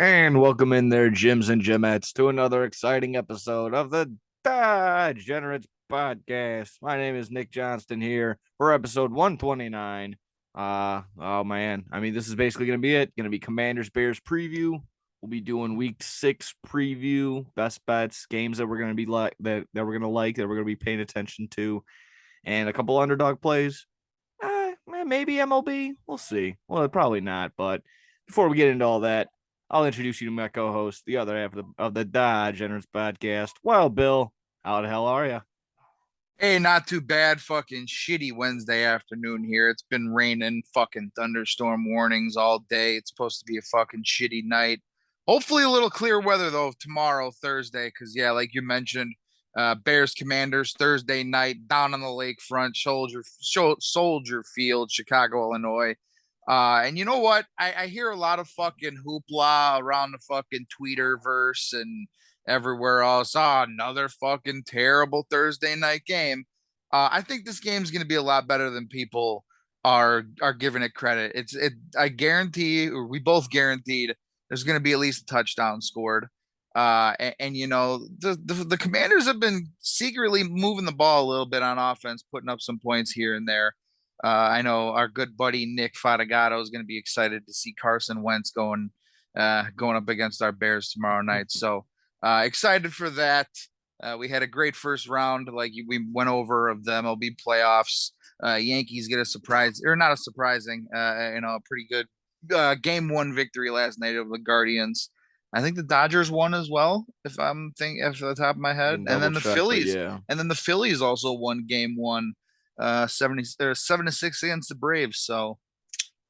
And welcome in there, Jims and Jimettes, to another exciting episode of the Degenerates Podcast. My name is Nick Johnston here for episode 129. Oh man, I mean, this is basically going to be it. Going to be Commanders Bears preview. We'll be doing week 6 preview, best bets, games that we're going to be like that we're going to that we're going to be paying attention to, and a couple underdog plays. Maybe MLB. We'll see. Well, probably not. But before we get into all that, I'll introduce you to my co-host, the other half of the Generous podcast. Well, Bill, how the hell are you? Hey, not too bad. Fucking shitty Wednesday afternoon here. It's been raining, fucking thunderstorm warnings all day. It's supposed to be a fucking shitty night. Hopefully, a little clear weather though tomorrow, Thursday. Because yeah, like you mentioned, Bears Commanders Thursday night down on the lakefront, Soldier Field, Chicago, Illinois. And you know what? I hear a lot of fucking hoopla around the fucking Tweeterverse and everywhere else. Oh, another fucking terrible Thursday night game. I think this game's going to be a lot better than people are giving it credit. I guarantee, or we both guaranteed, there's going to be at least a touchdown scored. And you know the Commanders have been secretly moving the ball a little bit on offense, putting up some points here and there. I know our good buddy Nick Fadagato is going to be excited to see Carson Wentz going up against our Bears tomorrow night. So excited for that. We had a great first round, like we went over of the MLB playoffs. Yankees get a surprise, or not a surprising, a pretty good game one victory last night over the Guardians. I think the Dodgers won as well, if I'm thinking off the top of my I head, can double check, but yeah. And then the Phillies also won game one, 7-6 against the Braves. So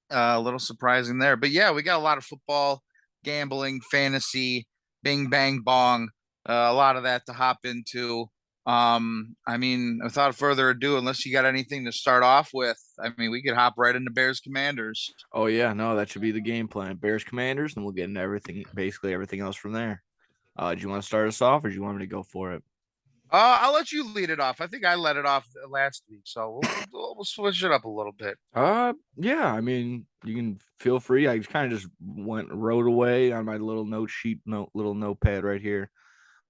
a little surprising there, but yeah, we got a lot of football, gambling, fantasy, bing bang bong, a lot of that to hop into. I mean, without further ado, unless you got anything to start off with, I mean, we could hop right into Bears Commanders. Oh yeah, no, that should be the game plan. Bears Commanders, and we'll get into basically everything else from there. Do you want to start us off, or do you want me to go for it? I'll let you lead it off. I think I let it off last week, so we'll switch it up a little bit. Yeah, I mean, you can feel free. I kind of just wrote away on my little notepad right here.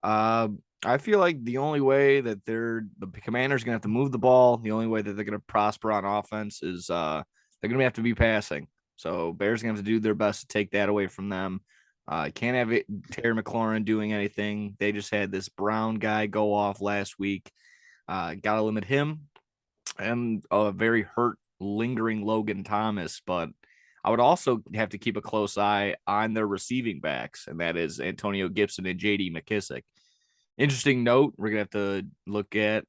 Uh, I feel like the only way that the Commanders gonna have to move the ball, the only way that they're gonna prosper on offense is they're gonna have to be passing. So Bears gonna have to do their best to take that away from them. Can't have Terry McLaurin doing anything. They just had this Brown guy go off last week. Gotta limit him and a very hurt, lingering Logan Thomas. But I would also have to keep a close eye on their receiving backs, and that is Antonio Gibson and J.D. McKissick. Interesting note, we're gonna have to look at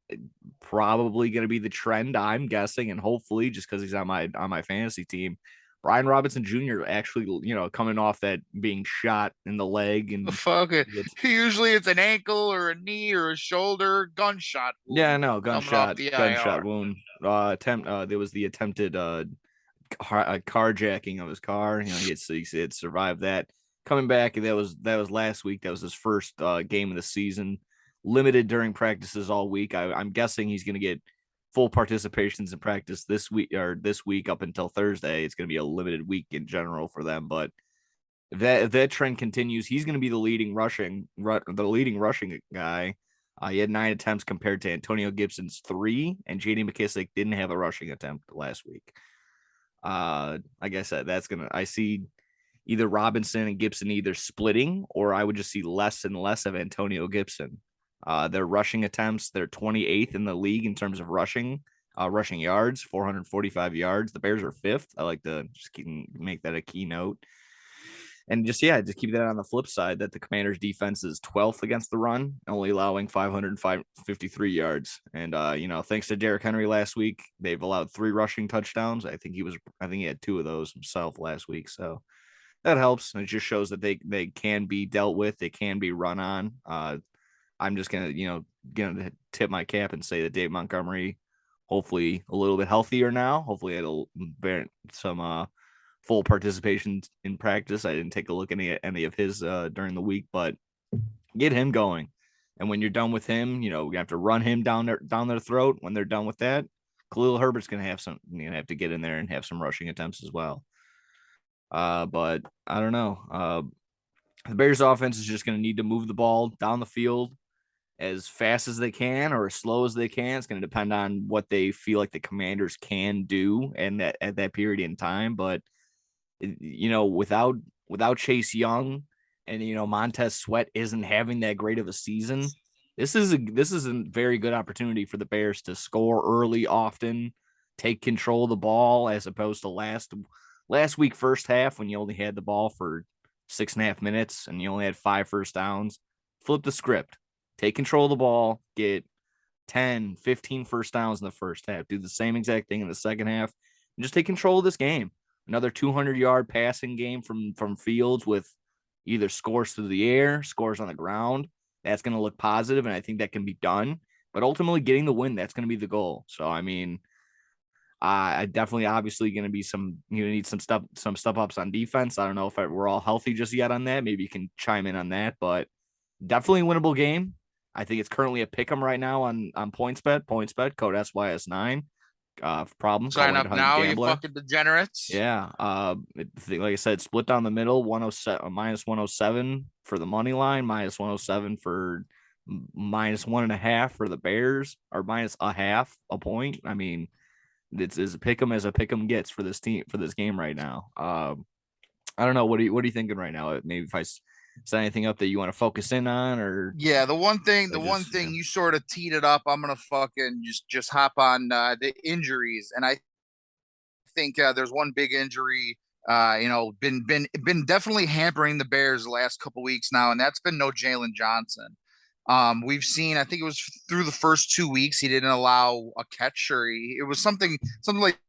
probably gonna be the trend, I'm guessing, and hopefully just because he's on my fantasy team. Brian Robinson Jr. actually, coming off that being shot in the leg The and fuck, it's usually it's an ankle or a knee or a shoulder gunshot yeah, wound no, coming off the gunshot IR. wound. There was the attempted carjacking of his car. He had survived that. Coming back, that was last week. That was his first game of the season. Limited during practices all week. I'm guessing he's going to get full participations in practice this week up until Thursday. It's going to be a limited week in general for them, but if that trend continues, he's going to be the leading rushing guy. He had 9 attempts compared to Antonio Gibson's 3, and J.D. McKissick didn't have a rushing attempt last week. Like I said, I see either Robinson and Gibson either splitting, or I would just see less and less of Antonio Gibson. Their rushing attempts, they're 28th in the league in terms of rushing yards, 445 yards. The Bears are fifth. I like to just make that a keynote. And just keep that on the flip side that the Commanders' defense is 12th against the run, only allowing 553 yards. And thanks to Derrick Henry last week, they've allowed 3 rushing touchdowns. I think he had 2 of those himself last week. So that helps. And it just shows that they can be dealt with. They can be run on. I'm just gonna tip my cap and say that Dave Montgomery, hopefully a little bit healthier now. Hopefully it'll bear some full participation in practice. I didn't take a look at any of his during the week, but get him going. And when you're done with him, we have to run him down their throat. When they're done with that, Khalil Herbert's gonna have to get in there and have some rushing attempts as well. But I don't know. The Bears offense is just going to need to move the ball down the field as fast as they can or as slow as they can. It's going to depend on what they feel like the Commanders can do and that at that period in time. But without Chase Young and Montez Sweat isn't having that great of a season, this is a very good opportunity for the Bears to score early, often, take control of the ball as opposed to last week first half when you only had the ball for 6.5 minutes and you only had 5 first downs. Flip the script, take control of the ball, get 10, 15 first downs in the first half. Do the same exact thing in the second half and just take control of this game. Another 200-yard passing game from Fields with either scores through the air, scores on the ground. That's going to look positive, and I think that can be done. But ultimately, getting the win, that's going to be the goal. So, I mean, I definitely, obviously, going to be need some step ups on defense. I don't know if we're all healthy just yet on that. Maybe you can chime in on that, but definitely a winnable game. I think it's currently a pick 'em right now on PointsBet. PointsBet code SYS9. Problem. Call Sign one eight up hundred now, you Gambler. fucking degenerates. Yeah. Like I said, split down the middle. 107 minus 107 for the money line. Minus 107 for minus 1.5 for the Bears, or minus a half a point. I mean, it's as a pick 'em as a pick 'em gets for this team for this game right now. I don't know. What are you thinking right now? Maybe if I set anything up that you want to focus in on, or Yeah, the one just thing you sort of teed it up. I'm gonna fucking just hop on the injuries, and I think there's one big injury. Been definitely hampering the Bears the last couple weeks now, and that's been no Jalen Johnson. We've seen, I think it was through the first 2 weeks, he didn't allow a catch, or it was something like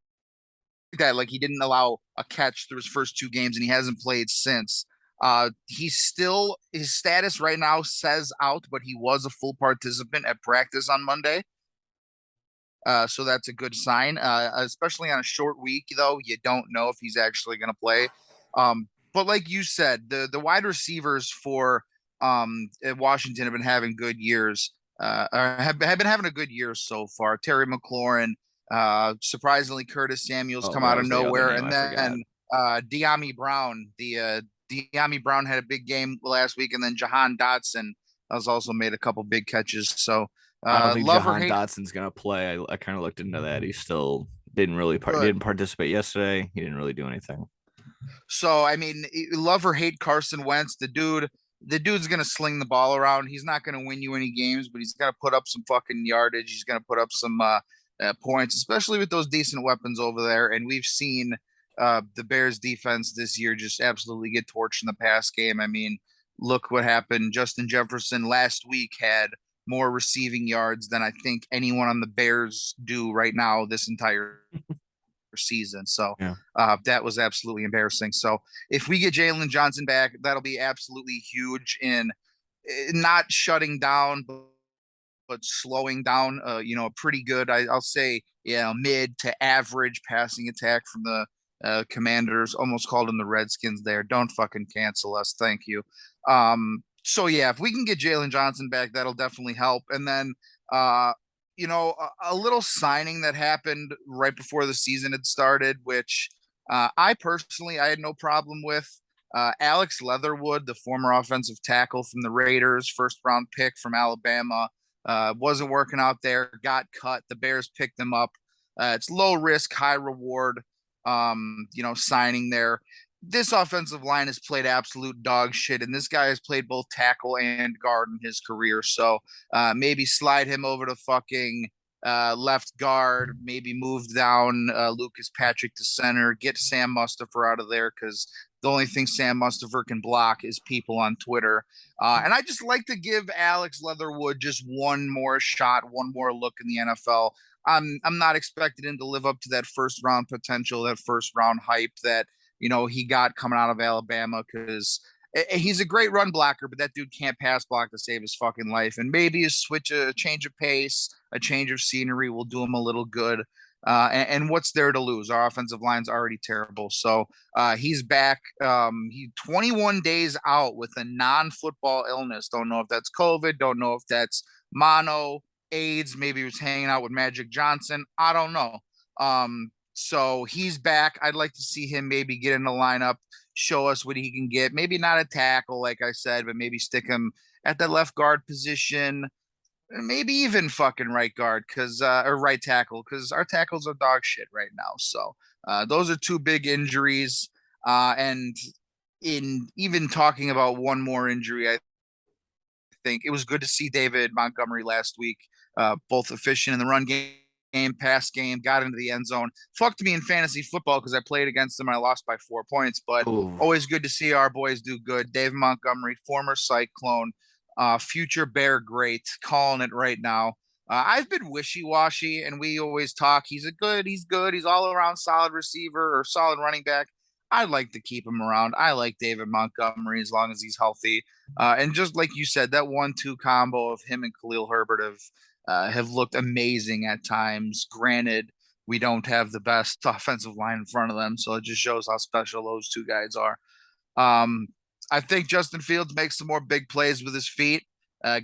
that. Like he didn't allow a catch through his first 2 games, and he hasn't played since. He's still his status right now says out, but he was a full participant at practice on Monday. So that's a good sign, especially on a short week, though. You don't know if he's actually going to play. But like you said, the wide receivers for Washington have been having good years, have been having a good year so far. Terry McLaurin, surprisingly, Curtis Samuel's oh, come that out of was the other nowhere. name And I forgot. then Deami Brown, Deami Brown had a big game last week. And then Jahan Dotson has also made a couple big catches. So I don't think love or Jahan hate, Dotson's gonna play. I kind of looked into that. He still didn't good. participate yesterday. He didn't really do anything. So I mean, love or hate Carson Wentz, the dude's gonna sling the ball around. He's not gonna win you any games, but he's gonna put up some fucking yardage. He's gonna put up some points, especially with those decent weapons over there. And we've seen the Bears defense this year just absolutely get torched in the pass game. I mean, look what happened. Justin Jefferson last week had more receiving yards than I think anyone on the Bears do right now this entire season. So Yeah. that was absolutely embarrassing. So if we get Jalen Johnson back, that'll be absolutely huge in not shutting down, but slowing down. A pretty good, I'll say, mid to average passing attack from the Commanders. Almost called them the Redskins. There, don't fucking cancel us. Thank you. So yeah, if we can get Jalen Johnson back, that'll definitely help. And then a little signing that happened right before the season had started, which I had no problem with. Alex Leatherwood, the former offensive tackle from the Raiders, first round pick from Alabama, wasn't working out there, got cut. The Bears picked him up. It's low risk, high reward, signing there. This offensive line has played absolute dog shit, and this guy has played both tackle and guard in his career. So maybe slide him over to fucking left guard, maybe move down Lucas Patrick to center, get Sam Mustipher out of there because the only thing Sam Mustipher can block is people on Twitter. And I just like to give Alex Leatherwood just one more shot, one more look in the NFL. I'm not expecting him to live up to that first round potential, that first round hype that he got coming out of Alabama because he's a great run blocker, but that dude can't pass block to save his fucking life. And maybe a change of pace, a change of scenery will do him a little good. And what's there to lose? Our offensive line's already terrible. So he's back. He 21 days out with a non-football illness. Don't know if that's COVID. Don't know if that's mono, AIDS. Maybe he was hanging out with Magic Johnson. I don't know. So he's back. I'd like to see him maybe get in the lineup, show us what he can get. Maybe not a tackle, like I said, but maybe stick him at the left guard position, maybe even fucking right guard because or right tackle because our tackles are dog shit right now. So those are two big injuries. And in even talking about one more injury, I think it was good to see David Montgomery last week, both efficient in the run game, pass game, got into the end zone. Fucked me in fantasy football because I played against them and I lost by 4 points. But Oh, always good to see our boys do good. Dave Montgomery, former Cyclone, future Bear great, calling it right now. I've been wishy-washy, and we always talk. He's good. He's all around solid receiver or solid running back. I'd like to keep him around. I like David Montgomery as long as he's healthy. And just like you said, that 1-2 combo of him and Khalil Herbert have looked amazing at times. Granted, we don't have the best offensive line in front of them, so it just shows how special those two guys are. Um, I think Justin Fields makes some more big plays with his feet,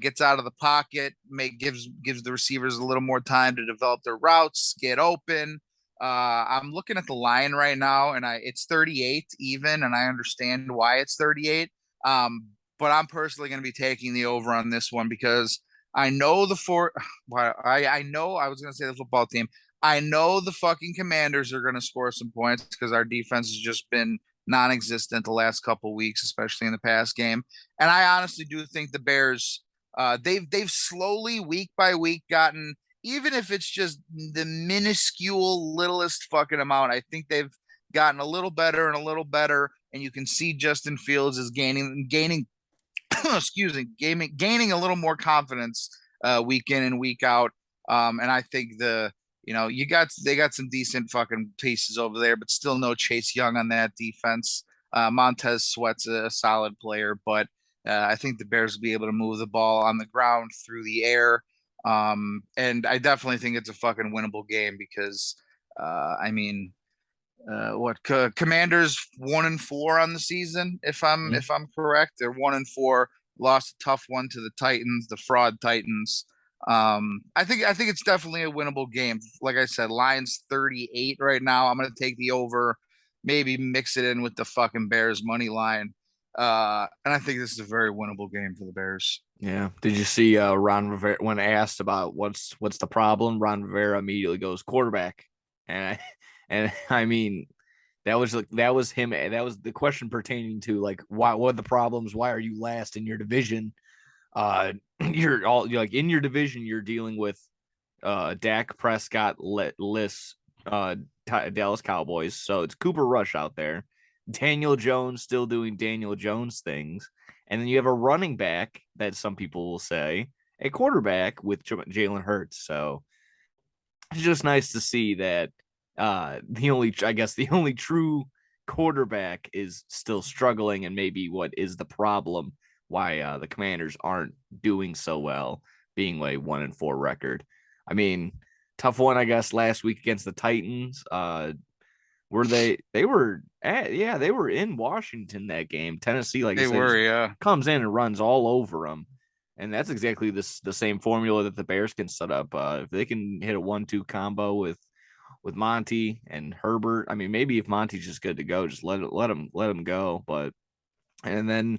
gets out of the pocket, gives the receivers a little more time to develop their routes, get open. I'm looking at the line right now, and it's 38 even, and I understand why it's 38. Um, but I'm personally going to be taking the over on this one because I know the four. I know I was going to say the football team. I know the fucking Commanders are going to score some points because our defense has just been non-existent the last couple weeks, especially in the past game. And I honestly do think the Bears, they've slowly week by week gotten, even if it's just the minuscule littlest fucking amount, I think they've gotten a little better and a little better. And you can see Justin Fields is gaining excuse me, gaining a little more confidence week in and week out. And I think they got some decent fucking pieces over there, but still no Chase Young on that defense. Montez Sweat's a solid player, but I think the Bears will be able to move the ball on the ground through the air. And I definitely think it's a fucking winnable game because, I mean, Commanders 1-4 on the season, mhm. if I'm correct. They're 1-4, lost a tough one to the Titans, the fraud Titans. I think it's definitely a winnable game. Like I said, Lions 38 right now. I'm gonna take the over, maybe mix it in with the fucking Bears money line. And I think this is a very winnable game for the Bears. Yeah. Did you see Ron Rivera when asked about what's the problem? Ron Rivera immediately goes quarterback, and I, and I mean that was him. That was the question pertaining to like why what are the problems? Why are you last in your division? You're like in your division. You're dealing with Dak Prescott lists Dallas Cowboys. So it's Cooper Rush out there. Daniel Jones still doing Daniel Jones things. And then you have a running back that some people will say a quarterback with Jalen Hurts. So it's just nice to see that the only true quarterback is still struggling and maybe what is the problem why the Commanders aren't doing so well being a 1-4 record. I mean, tough one I guess last week against the Titans. Were they were at, yeah, they were in Washington that game. Tennessee, like I They said, were, just yeah. comes in and runs all over them. And that's exactly the same formula that the Bears can set up. If they can hit a 1-2 combo with Monty and Herbert, I mean, maybe if Monty's just good to go, just let him go. But and then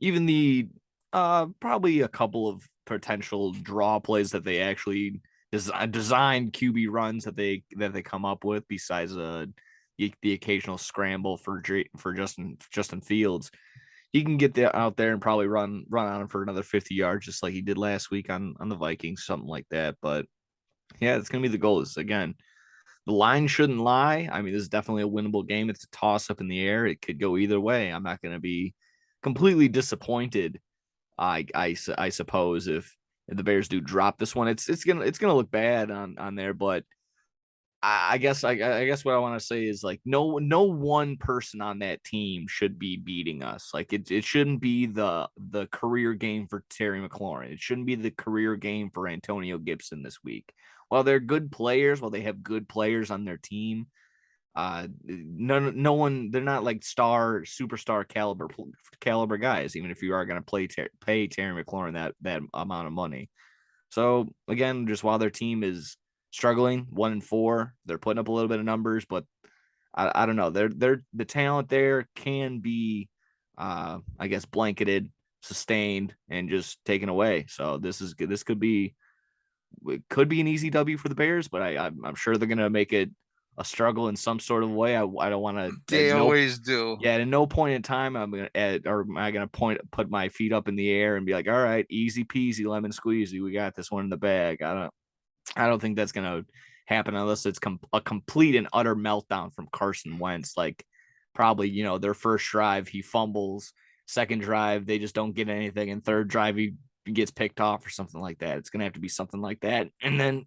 even the probably a couple of potential draw plays that they actually designed QB runs that they come up with besides the occasional scramble for Justin Fields. He can get out there and probably run on him for another 50 yards just like he did last week on the Vikings, something like that. But yeah, it's gonna be the goal. Is again, the line shouldn't lie. I mean, this is definitely a winnable game. It's a toss up in the air. It could go either way. I'm not going to be completely disappointed. I suppose if the Bears do drop this one, it's gonna look bad on there. But I guess what I want to say is like no one person on that team should be beating us. Like it shouldn't be the career game for Terry McLaurin. It shouldn't be the career game for Antonio Gibson this week. While they're good players, while they have good players on their team, no one they're not like superstar caliber guys. Even if you are going to pay Terry McLaurin that amount of money. So again, just while their team is struggling, 1-4, they're putting up a little bit of numbers, but I don't know. They're the talent there can be, I guess, blanketed, sustained, and just taken away. So this could be, it could be an easy W for the Bears, but I'm sure they're gonna make it a struggle in some sort of way. I don't want to at They no always do. yeah, at no point in time am I gonna put my feet up in the air and be like, all right, easy peasy lemon squeezy, we got this one in the bag. I don't think that's gonna happen unless it's a complete and utter meltdown from Carson Wentz. Like probably their first drive he fumbles, second drive they just don't get anything, and third drive he gets picked off or something like that. It's gonna have to be something like that, and then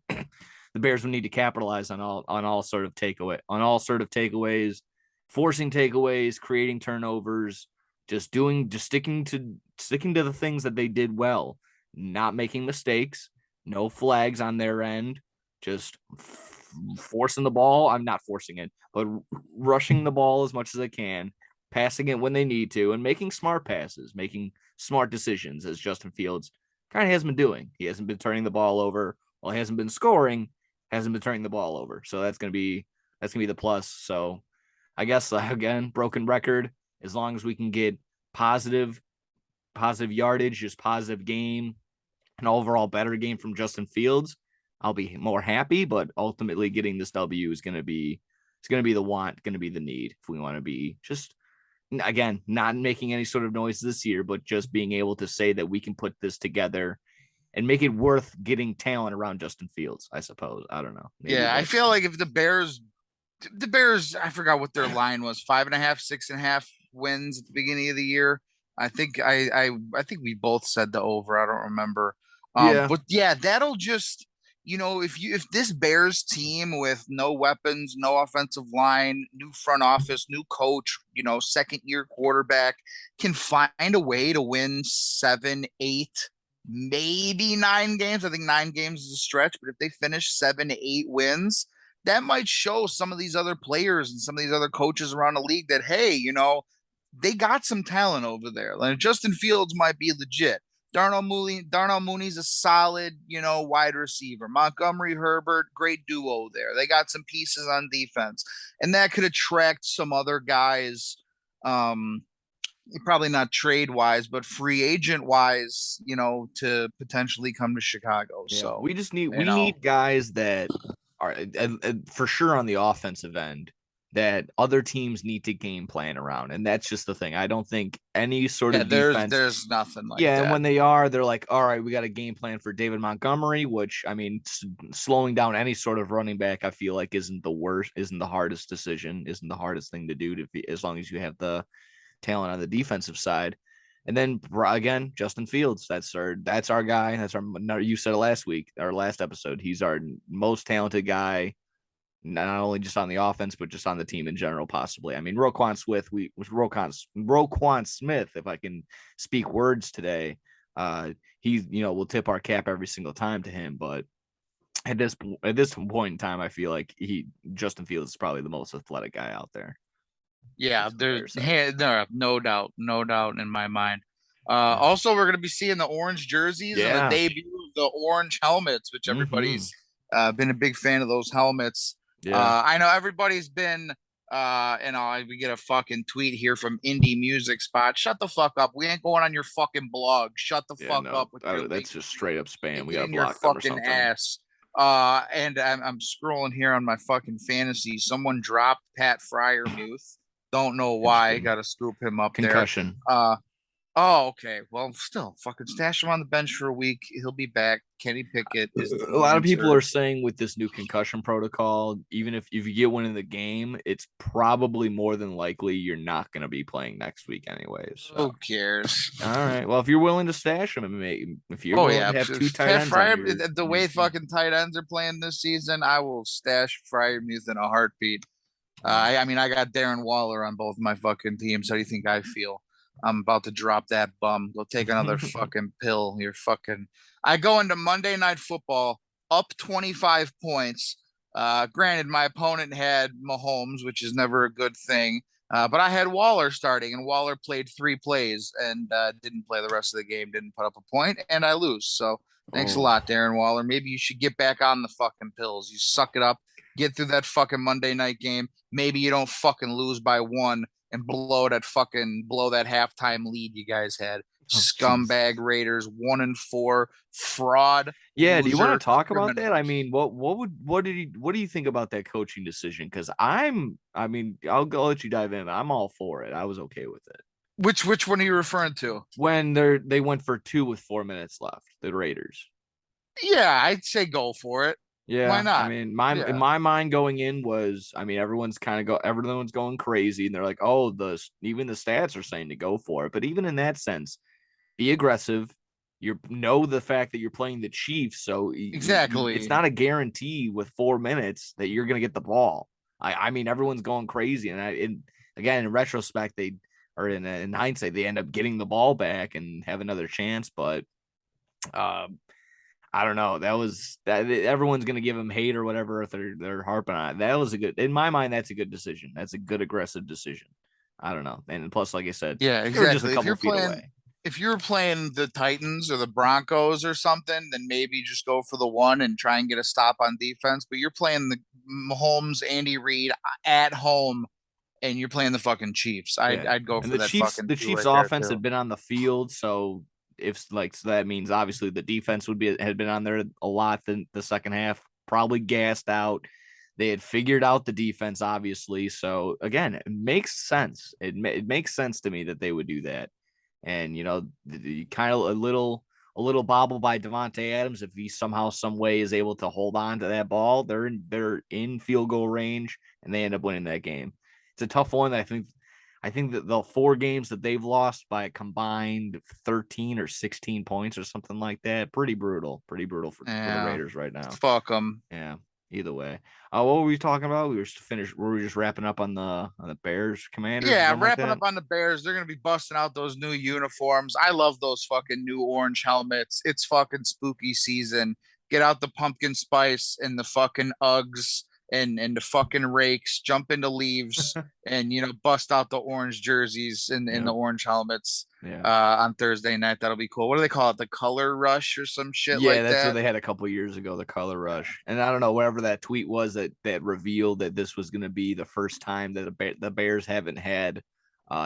the Bears would need to capitalize on all sort of takeaways, forcing takeaways, creating turnovers, just sticking to the things that they did well, not making mistakes, no flags on their end, just forcing the ball. I'm not forcing it, but rushing the ball as much as they can, passing it when they need to, and making smart passes, making smart decisions, as Justin Fields kind of has been doing. He hasn't been turning the ball over. Well, he hasn't been scoring, hasn't been turning the ball over. So that's gonna be the plus. So I guess again, broken record. As long as we can get positive, positive yardage, just positive game, an overall better game from Justin Fields, I'll be more happy. But ultimately, getting this W is going to be the want, going to be the need if we want to be just again not making any sort of noise this year, but just being able to say that we can put this together and make it worth getting talent around Justin Fields. I suppose I don't know. Maybe Yeah, I that's feel like if the Bears, I forgot what their line was, 5.5, 6.5 wins at the beginning of the year. I think we both said the over. I don't remember. yeah, But yeah, that'll just, if this Bears team with no weapons, no offensive line, new front office, new coach, second year quarterback can find a way to win 7, 8, maybe 9 games. I think 9 games is a stretch, but if they finish 7 to 8 wins, that might show some of these other players and some of these other coaches around the league that, hey, they got some talent over there. Like Justin Fields might be legit. Darnell Mooney's a solid, wide receiver. Montgomery, Herbert, great duo there. They got some pieces on defense, and that could attract some other guys. Um, Probably not trade wise, but free agent wise, to potentially come to Chicago. yeah. So, We need guys that are for sure on the offensive end that other teams need to game plan around, and that's just the thing. I don't think any sort yeah, of there's defense. there's nothing like Yeah, and that. when they are, they're like, all right, we got a game plan for David Montgomery, which I mean, slowing down any sort of running back, I feel like isn't the hardest decision, isn't the hardest thing to do as long as you have the talent on the defensive side. And then again, Justin Fields, that's our guy. You said it last week, our last episode. He's our most talented guy, not only just on the offense, but just on the team in general, possibly. I mean, Roquan Smith, if I can speak words today, he will tip our cap every single time to him. But at this point in time, I feel like Justin Fields is probably the most athletic guy out there. Yeah, there, no doubt in my mind. Yeah. Also, we're going to be seeing the orange jerseys and the Yeah. debut of the orange helmets, which Mm-hmm. everybody's been a big fan of those helmets. Yeah. I know everybody's been, we get a fucking tweet here from Indie Music Spot. Shut the fuck up. We ain't going on your fucking blog. Shut the Yeah. fuck No, up with your that's legal just straight tweet. up spam. Stick We it gotta in your block them or fucking something. ass. And I'm scrolling here on my fucking fantasy. Someone dropped Pat Fryermuth. Don't know why. Interesting. Got to scoop him up there. Concussion. Uh, oh, okay. Well, still, fucking stash him on the bench for a week. He'll be back. Kenny Pickett is A the lot of people are answer. saying with this new concussion protocol, even if you get one in the game, it's probably more than likely you're not going to be playing next week anyways. So, Who cares? all right. Well, if you're willing to stash him, if you're Oh willing yeah, to have two tight Pat ends on Fryer. your The on your way team, fucking tight ends are playing this season, I will stash Fryermuth in a heartbeat. yeah. I mean, I got Darren Waller on both my fucking teams. How do you think I feel? I'm about to drop that bum. Go take another fucking pill. You're fucking. I go into Monday Night Football up 25 points. Granted, my opponent had Mahomes, which is never a good thing. But I had Waller starting, and Waller played 3 plays and didn't play the rest of the game, didn't put up a point, and I lose. So thanks a Oh, lot, Darren Waller. Maybe you should get back on the fucking pills. You suck it up get through that fucking Monday night game. Maybe you don't fucking lose by one and blow that halftime lead you guys had. Oh, jeez. Scumbag Raiders, 1-4, fraud, Yeah, do you want loser, to talk about that? I criminals. mean, what do you think about that coaching decision? Because I mean, I'll let you dive in. I'm all for it. I was okay with it. Which one are you referring to? When they went for two with 4 minutes left, the Raiders. Yeah, I'd say go for it. Why Yeah, I not? mean, in Yeah. my mind going in was, I mean, everyone's going crazy, and they're like, oh, even the stats are saying to go for it. But even in that sense, be aggressive. You know the fact that you're playing the Chiefs, so it's Exactly. not a guarantee with 4 minutes that you're going to get the ball. I mean, everyone's going crazy, and again, in retrospect, in hindsight, they end up getting the ball back and have another chance. But um, I don't know. That was that. Everyone's going to give him hate or whatever if they're harping on it. That was a good, in my mind. That's a good decision. That's a good aggressive decision. I don't know. And plus, like I said, Yeah, they were just a exactly. couple feet away. If you're playing the Titans or the Broncos or something, then maybe just go for the one and try and get a stop on defense. But you're playing the Mahomes, Andy Reid at home, and you're playing the fucking Chiefs. Yeah. I'd go And for that fucking the two Chiefs right there offense too. had been on the field, so so that means obviously the defense had been on there a lot the second half, probably gassed out. They had figured out the defense, obviously. So again, it makes sense. It makes sense to me that they would do that. And kind of a little bobble by Devontae Adams, if he somehow some way is able to hold on to that ball, they're in field goal range, and they end up winning that game. It's a tough one. I think that the 4 games that they've lost by a combined 13 or 16 points or something like that, pretty brutal for the Yeah, Raiders right now. fuck them. Yeah. Either way. What were we talking about? We were finished. Were we just wrapping up on the Bears Commanders or Yeah, something like wrapping that? up on the Bears, they're gonna be busting out those new uniforms. I love those fucking new orange helmets. It's fucking spooky season. Get out the pumpkin spice and the fucking Uggs and the fucking rakes, jump into leaves, and bust out the orange jerseys and Yeah. the orange helmets Yeah. on Thursday night. That'll be cool. What do they call it? The color rush or some shit Yeah, like that's what that? they had a couple years ago, the color Yeah. rush. And I don't know, whatever that tweet was that revealed that this was going to be the first time that the Bears haven't had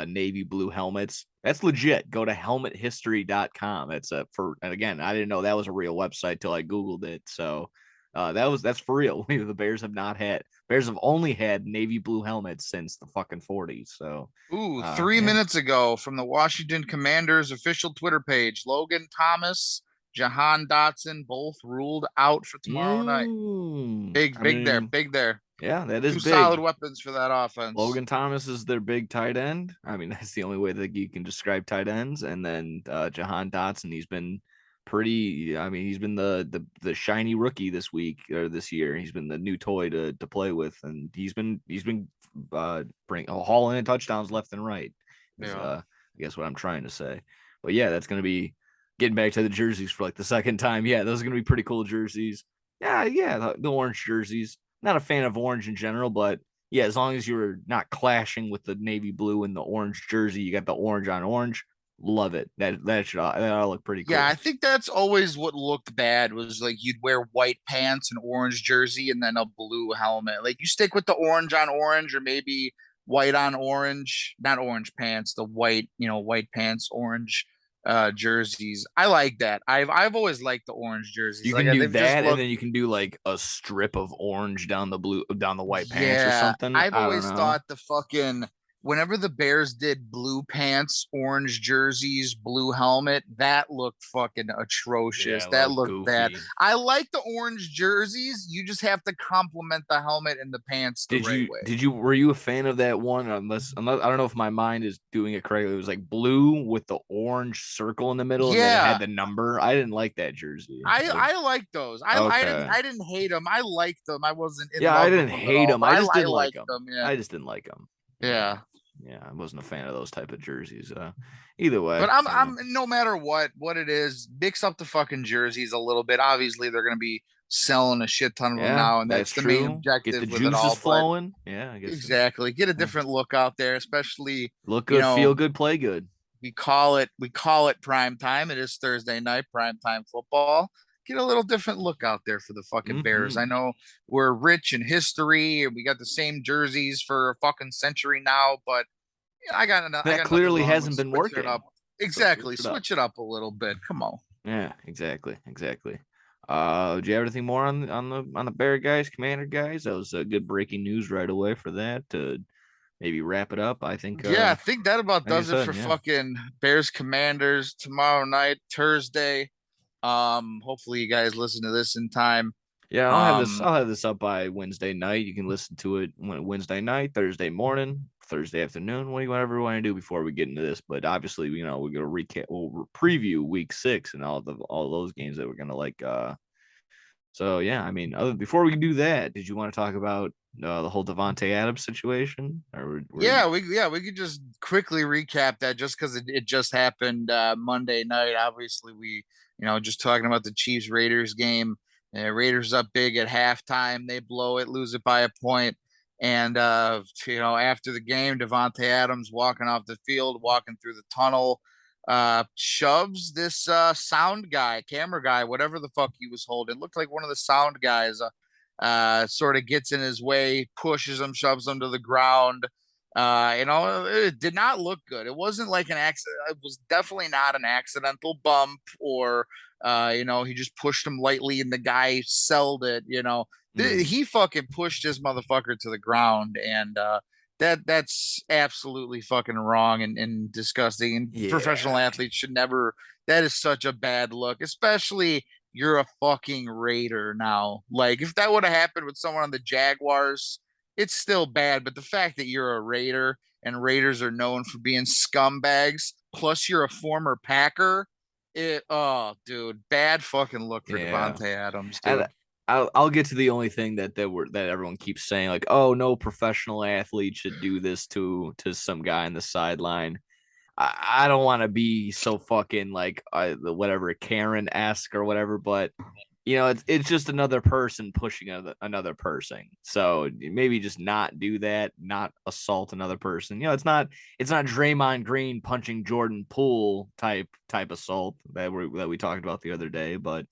navy blue helmets. That's legit. Go to helmethistory.com. It's and again, I didn't know that was a real website till I googled it. So that's for real. The Bears have only had navy blue helmets since the fucking 40s. So Ooh, 3 minutes yeah. ago from the Washington Commanders official Twitter page, Logan Thomas, Jahan Dotson both ruled out for tomorrow night. I Big there, mean, big there. yeah, that is Two solid big. weapons for that offense. Logan Thomas is their big tight end. I mean, that's the only way that you can describe tight ends. And then Jahan Dotson, he's been pretty. I mean, he's been the shiny rookie this week or this year. He's been the new toy to play with, and he's been hauling in touchdowns left and right. Is Yeah. I guess what I'm trying to say. But yeah, that's gonna be getting back to the jerseys for like the second time. Yeah, those are gonna be pretty cool jerseys. Yeah, the orange jerseys. Not a fan of orange in general, but yeah, as long as you're not clashing with the navy blue and the orange jersey, you got the orange on orange. Love it. That'll look pretty Yeah, I cool. think that's always what looked bad was like you'd wear white pants and orange jersey and then a blue helmet. Like you stick with the orange on orange or maybe white on orange, not orange pants, the white, white pants, orange jerseys. I like that. I've always liked the orange jerseys. You Like can do they've just that, and looked. then you can do like a strip of orange down the white pants or Yeah, something. I've I don't always know. thought the fucking whenever the Bears did blue pants, orange jerseys, blue helmet, that looked fucking Yeah, atrocious. a That little looked bad. goofy. I like the orange jerseys. You just have to complement the helmet and the pants the right way. Were you a fan of that one? Unless I don't know if my mind is doing it correctly. It was like blue with the orange circle in the middle, and then it had Yeah, the number. I didn't like that jersey. I like those. Okay. I didn't hate them. I liked them. I wasn't in Yeah, I love with didn't them at hate all, them. but I just I didn't like liked them. them. Yeah, I just didn't like them. Yeah. yeah. Yeah, I wasn't a fan of those type of jerseys. Either way, But I mean, I'm no matter what it is, mix up the fucking jerseys a little bit. Obviously, they're going to be selling a shit ton of them yeah, now, and that's that's the main true. Get the objective with it juices all. But flowing. Yeah, I guess. exactly, get a Yeah. different look out there, especially Look you good, know feel good, play good. we call it prime time. It is Thursday night, prime time football. get a little different look out there for the fucking Bears. I Mm-hmm. know we're rich in history and we got the same jerseys for a fucking century now, but I That got nothing clearly wrong with hasn't been switching it working. up. So switch Exactly, it up. switch it up a little bit. Come on. Yeah, exactly. Do you have anything more on the Bear guys, Commander guys? That was good breaking news right away for that to maybe wrap it up. I think Yeah, I think that about like I does it said, for yeah. fucking Bears Commanders tomorrow night, Thursday. Hopefully you guys listen to this in time. Yeah, Um, I'll have this up by Wednesday night. You can listen to it Wednesday night, Thursday morning, Thursday afternoon, whatever you want to do before we get into this. But obviously, we're gonna recap, we'll preview week 6 and all those games that we're gonna like. So yeah, I mean, before we do that, did you want to talk about the whole Devonte Adams situation, or were you? we could just quickly recap that just because it just happened Monday night. Obviously, just talking about the Chiefs Raiders game. Raiders up big at halftime. They blow it, lose it by a point. And after the game, Devonte Adams walking off the field, walking through the tunnel, shoves this sound guy, camera guy, whatever the fuck he was holding. Looked like one of the sound guys. Sort of gets in his way, pushes him, shoves him to the ground. It did not look good. It wasn't like an accident. It was definitely not an accidental bump or, he just pushed him lightly and the guy sold it. Mm, He fucking pushed this motherfucker to the ground, and that's absolutely fucking wrong and disgusting. And professional yeah, athletes should never. That is such a bad look, especially you're a fucking Raider now. Like if that would have happened with someone on the Jaguars, it's still bad. But the fact that you're a Raider and Raiders are known for being scumbags, plus you're a former Packer, dude, bad fucking look for yeah. Devonte Adams, And dude. I'll get to the only thing that everyone keeps saying, like, oh, no professional athlete should do this to some guy on the sideline. I don't want to be so fucking like whatever Karen-esque or whatever, but it's just another person pushing another person. So maybe just not do that, not assault another person. It's not Draymond Green punching Jordan Poole type assault that we talked about the other day, but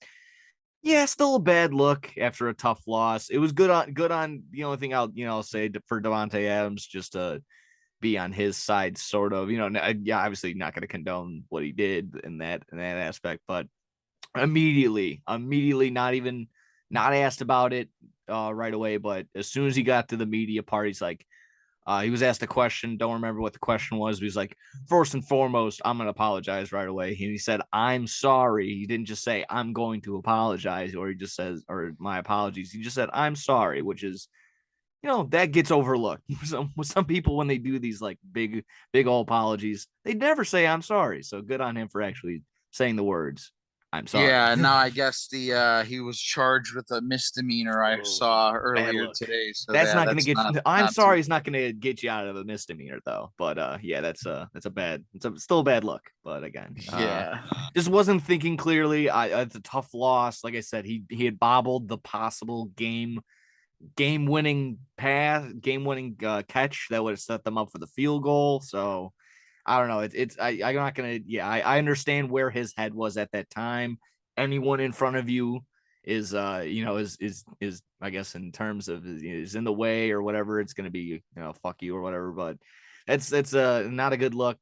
yeah, still a bad look after a tough loss. It was good on the only thing I'll say for Devonte Adams, just to be on his side, sort of. Yeah, obviously not going to condone what he did in that aspect, but immediately, not asked about it right away, but as soon as he got to the media part, he's like, he was asked a question. Don't remember what the question was. But he's like, first and foremost, I'm going to apologize right away. And he said, I'm sorry. He didn't just say, I'm going to apologize, or he just says, or my apologies. He just said, I'm sorry, which is, that gets overlooked. Some people, when they do these like big old apologies, they never say, I'm sorry. So good on him for actually saying the words, I'm sorry. Yeah, now I guess the he was charged with a misdemeanor I Oh, saw bad earlier look. today. So That's yeah, not going to that's get. I'm not too sorry, it's not going to get you out of a misdemeanor though. But yeah, still a bad look. But again, yeah. just wasn't thinking clearly. It's a tough loss. Like I said, he had bobbled the possible game winning pass, game winning catch that would have set them up for the field goal. So I don't know. I'm not gonna. Yeah, I understand where his head was at that time. Anyone in front of you is I guess in terms of is in the way or whatever. It's gonna be fuck you or whatever. But it's not a good look.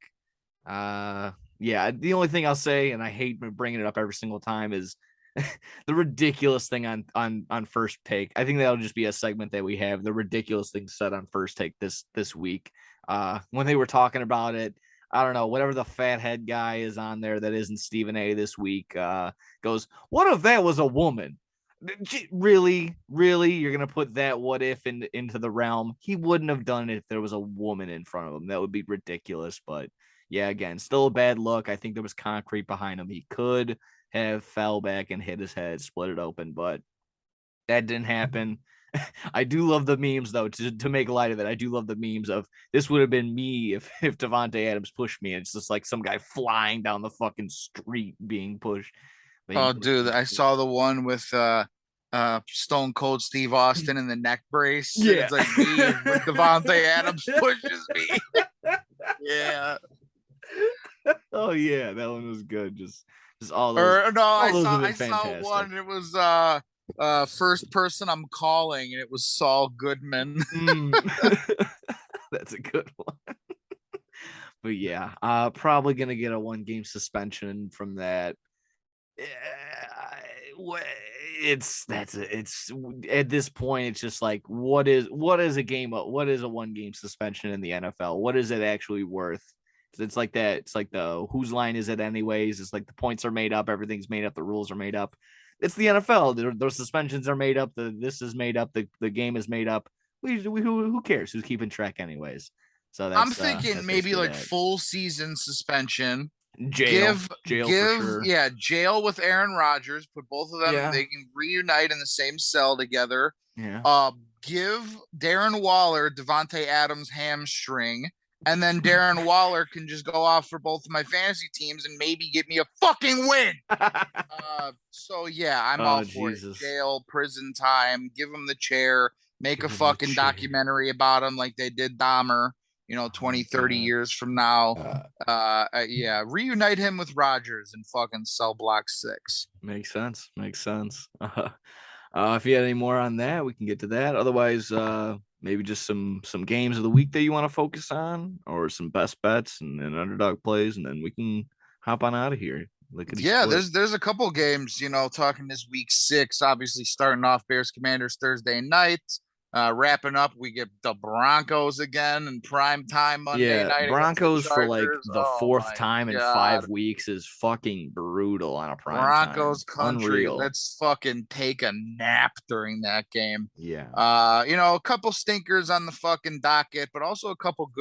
Yeah. The only thing I'll say, and I hate bringing it up every single time, is the ridiculous thing on first take. I think that'll just be a segment that we have. The ridiculous thing said on first take this week. When they were talking about it, I don't know, whatever the fathead guy is on there that isn't Stephen A this week, goes, what if that was a woman? Really, you're gonna put that what if into the realm? He wouldn't have done it if there was a woman in front of him. That would be ridiculous. But yeah, again, still a bad look. I think there was concrete behind him. He could have fell back and hit his head, split it open, but that didn't happen. I do love the memes though. To make light of it, I do love the memes of this would have been me if Devonte Adams pushed me. And it's just like some guy flying down the fucking street being Oh, pushed dude, from the I field. saw the one with Stone Cold Steve Austin in the neck brace, and Yeah. it's like me when Devontae Adams pushes me. Yeah. Oh yeah, that one was good. Just Just all those, Or no, all those have I been saw fantastic. one. It was first person I'm calling, and it was Saul Goodman. Mm. That's a good one. But yeah, probably gonna get a 1 game suspension from that. It's at this point it's just like what is a game, what is a 1 game suspension in the NFL? What is it actually worth? It's like that. It's like the whose line is it anyways? It's like the points are made up, everything's made up, the rules are made up. It's the NFL. Those suspensions are made up. This is made up. The game is made up. Who cares? Who's keeping track anyways? So I'm that's thinking maybe basically like that. full season suspension. Jail, Give jail for give sure. yeah, jail with Aaron Rodgers. Put both of them. Yeah, They can reunite in the same cell together. yeah. Give Darren Waller Devontae Adams hamstring, and then Darren Waller can just go off for both of my fantasy teams and maybe get me a fucking win. So yeah, I'm all Oh for it. Jesus! Jail, prison time, give him the chair, make a Give him the fucking chair. documentary about him like they did Dahmer, Oh 20, my 30 god. years from now. Yeah, reunite him with Rogers in fucking cell block 6. Makes sense. Makes sense. If you had any more on that, we can get to that. Otherwise, maybe just some games of the week that you want to focus on, or some best bets and underdog plays, and then we can hop on out of here. Lickety Yeah, split. there's a couple games, talking this week 6, obviously starting off Bears Commanders Thursday night. Wrapping up, we get the Broncos again in prime time Monday Yeah, night against the Broncos for like Chargers. the Oh fourth my time in God. 5 weeks is fucking brutal on a prime time. Broncos country. Unreal. Let's fucking take a nap during that game. Yeah. A couple stinkers on the fucking docket, but also a couple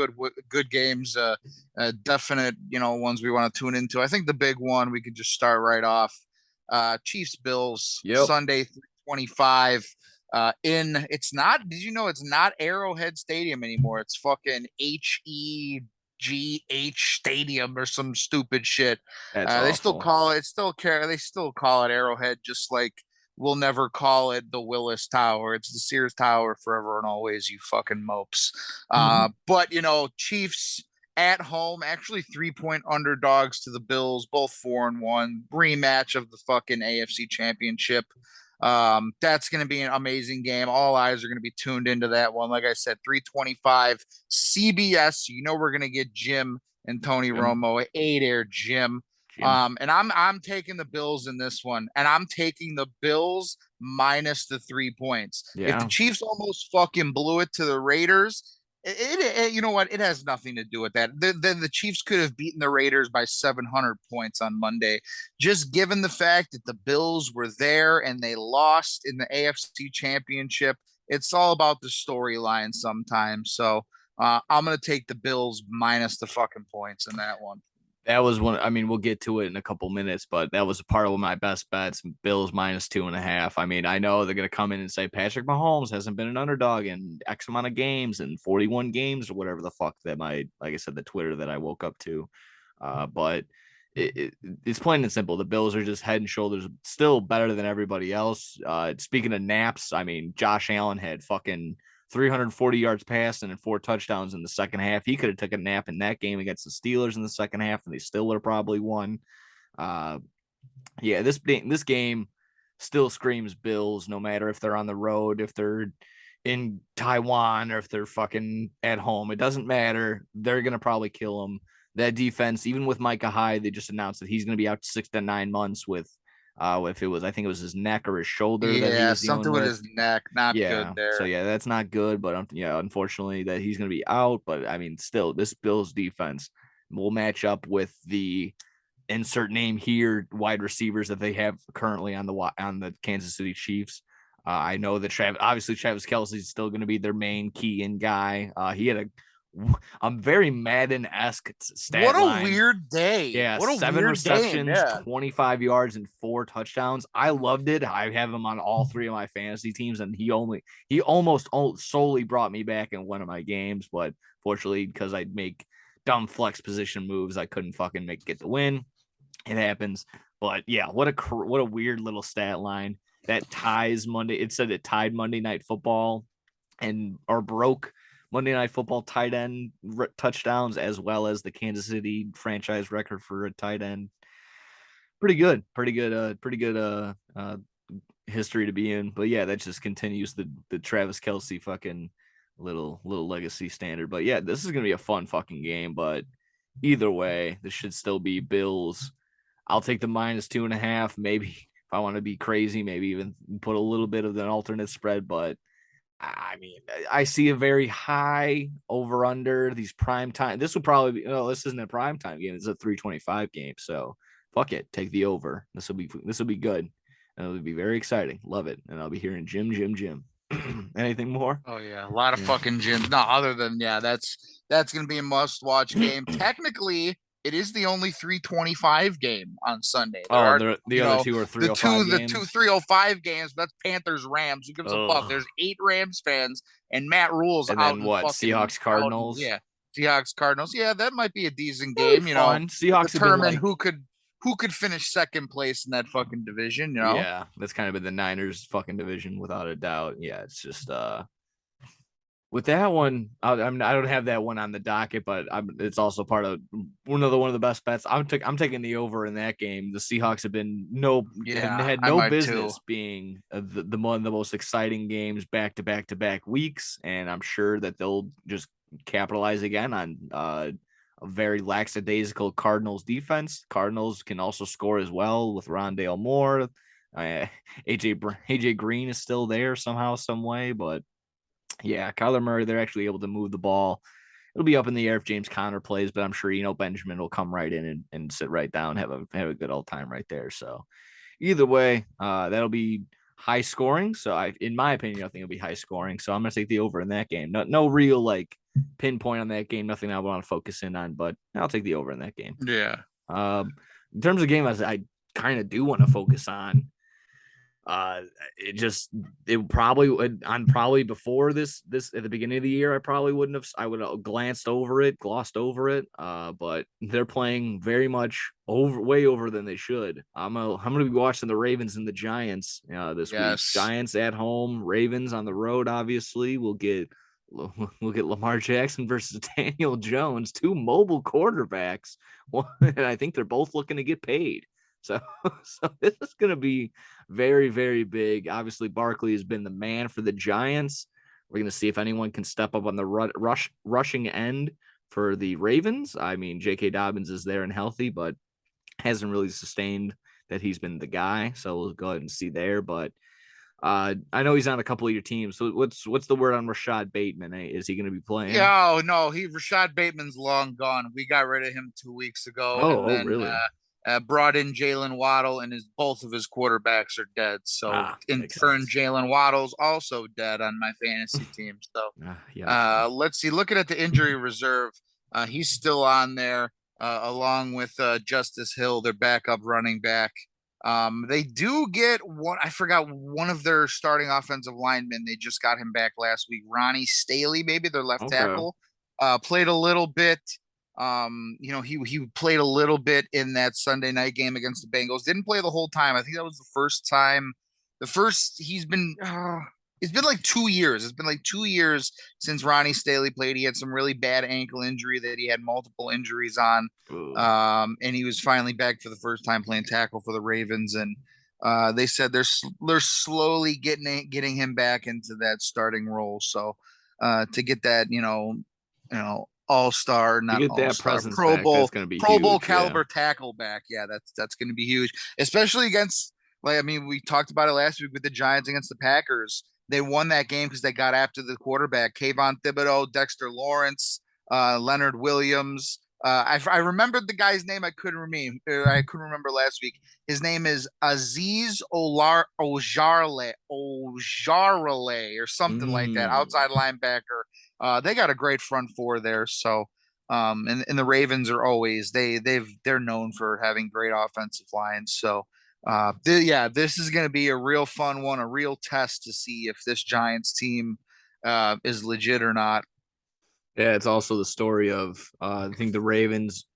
good games. Definite, ones we want to tune into. I think the big one we could just start right off. Chiefs Bills Yep. Sunday 325. In it's not. Did you know it's not Arrowhead Stadium anymore? It's fucking HEGH Stadium or some stupid shit. That's They still awful. call it still care. They still call it Arrowhead, just like we'll never call it the Willis Tower. It's the Sears Tower forever and always. You fucking mopes. But Chiefs at home, actually 3-point underdogs to the Bills, both 4-1. Rematch of the fucking AFC Championship. That's going to be an amazing game. All eyes are going to be tuned into that one. Like I said, 325 CBS. We're going to get Jim and Tony Jim. Romo, 8-air Jim. Jim. And I'm taking the Bills in this one, and I'm taking the Bills minus the 3 points. If the Yeah. Chiefs almost fucking blew it to the Raiders, you know what? It has nothing to do with that. The Chiefs could have beaten the Raiders by 700 points on Monday, just given the fact that the Bills were there and they lost in the AFC Championship. It's all about the storyline sometimes. So I'm gonna take the Bills minus the fucking points in that one. That was one. I mean, we'll get to it in a couple minutes, but that was a part of my best bets. Bills minus 2.5. I mean, I know they're going to come in and say Patrick Mahomes hasn't been an underdog in X amount of games and 41 games or whatever the fuck that like I said, the Twitter that I woke up to. But it's plain and simple. The Bills are just head and shoulders still better than everybody else. Speaking of naps, I mean, Josh Allen had fucking 340 yards passing and 4 touchdowns in the second half. He could have took a nap in that game against the Steelers in the second half, and they still would have probably won. Uh, yeah, this game still screams Bills, no matter if they're on the road, if they're in Taiwan, or if they're fucking at home. It doesn't matter. They're gonna probably kill them. That defense, even with Micah Hyde, they just announced that he's gonna be out 6 to 9 months with if it was, I think it was his neck or his shoulder that he Yeah, was dealing something with with. his neck, not Yeah. good So there. yeah, that's not good. But yeah, unfortunately, that he's going to be out. But I mean, still, this Bills defense will match up with the insert name here wide receivers that they have currently on the Kansas City Chiefs. I know that obviously Travis Kelce is still going to be their main key in guy. He had a very Madden-esque What stat a line. weird day. Yeah, What a 7 receptions, yeah. 25 yards, and 4 touchdowns. I loved it. I have him on all 3 of my fantasy teams, and he almost solely brought me back in one of my games, but fortunately, because I'd make dumb flex position moves, I couldn't fucking get the win. It happens. But yeah, what a weird little stat line that ties Monday. It said it tied Monday Night Football and or broke Monday Night Football tight end touchdowns, as well as the Kansas City franchise record for a tight end. Pretty good history to be in. But yeah, that just continues the Travis Kelsey fucking little legacy standard. But yeah, this is gonna be a fun fucking game. But either way, this should still be Bills. I'll take the -2.5. Maybe if I want to be crazy, maybe even put a little bit of an alternate spread. But I mean, I see a very high over under these prime time. This will probably be, no, this isn't a prime time game. It's a 325 game. So fuck it. Take the over. This will be good. And it'll be very exciting. Love it. And I'll be hearing Jim. Anything more? Oh yeah, a lot of Yeah. fucking gyms. No, other than yeah, that's gonna be a must-watch game. Technically, it is the only 325 game on Sunday. There Oh, are, the other two are 305 the two games. 305 games. That's Panthers Rams. Who gives a fuck? Oh, There's 8 Rams fans, and Matt Rule's and out then in what? fucking Seahawks out in Cardinals. yeah, Seahawks Cardinals. Yeah, that might be a decent That'll be game. fun. Seahawks have been Determine like, who could finish second place in that fucking division. yeah, that's kind of been the Niners fucking division without a doubt. Yeah, it's just with that one, I don't have that one on the docket, but it's also part of one of the best bets. I'm taking the over in that game. The Seahawks have been Yeah, had I no might too. business being the one of the most exciting games back to back weeks, and I'm sure that they'll just capitalize again on a very lackadaisical Cardinals defense. Cardinals can also score as well with Rondale Moore. AJ Green is still there somehow, some way, but yeah, Kyler Murray, they're actually able to move the ball. It'll be up in the air if James Conner plays, but I'm sure Benjamin will come right in and sit right down, have a good old time right there. So either way, that'll be high scoring. So in my opinion, I think it'll be high scoring. So I'm gonna take the over in that game. No real like pinpoint on that game. Nothing I want to focus in on, but I'll take the over in that game. Yeah. In terms of game, I kind of do want to focus on uh it just it probably would on probably before this at the beginning of the year I would have glossed over it, but they're playing very much way over than they should. I'm gonna be watching the Ravens and the Giants this week. Yes. Giants at home, Ravens on the road. Obviously we'll get Lamar Jackson versus Daniel Jones, two mobile quarterbacks. And I think they're both looking to get paid. So, so this is going to be very, very big. Obviously, Barkley has been the man for the Giants. We're going to see if anyone can step up on the rushing end for the Ravens. I mean, J.K. Dobbins is there and healthy, but hasn't really sustained that he's been the guy. So we'll go ahead and see there. But I know he's on a couple of your teams. So what's the word on Rashad Bateman? Is he going to be playing? Yeah, oh no, Rashad Bateman's long gone. We got rid of him 2 weeks ago, and then Really? brought in Jalen Waddle, and both of his quarterbacks are dead. So in Makes turn, sense. Jalen Waddle's also dead on my fantasy team. So Yikes. let's see. Looking at the injury reserve, he's still on there, along with Justice Hill, their backup running back. They do get one. I forgot one of their starting offensive linemen. They just got him back last week. Ronnie Staley, maybe their left Okay. tackle, played a little bit. He played a little bit in that Sunday night game against the Bengals. Didn't play the whole time. I think that was the first time. The first he's been. It's been like 2 years. It's been like 2 years since Ronnie Staley played. He had some really bad ankle injury that he had multiple injuries on. Ooh. And he was finally back for the first time playing tackle for the Ravens. And they said they're slowly getting him back into that starting role. So to get that, all star, To not get all that star, presence back, that's going to be Pro Bowl huge. Yeah. caliber tackle back. Yeah, that's going to be huge, especially against, like, I mean, we talked about it last week with the Giants against the Packers. They won that game because they got after the quarterback, Kayvon Thibodeau, Dexter Lawrence, Leonard Williams. I remembered the guy's name. I couldn't remember last week. His name is Aziz Ojarle or something like that. Mm. Outside linebacker. They got a great front four there. So, and the Ravens are always they're known for having great offensive lines. So, this is going to be a real fun one, a real test to see if this Giants team is legit or not. Yeah, it's also the story of I think the Ravens,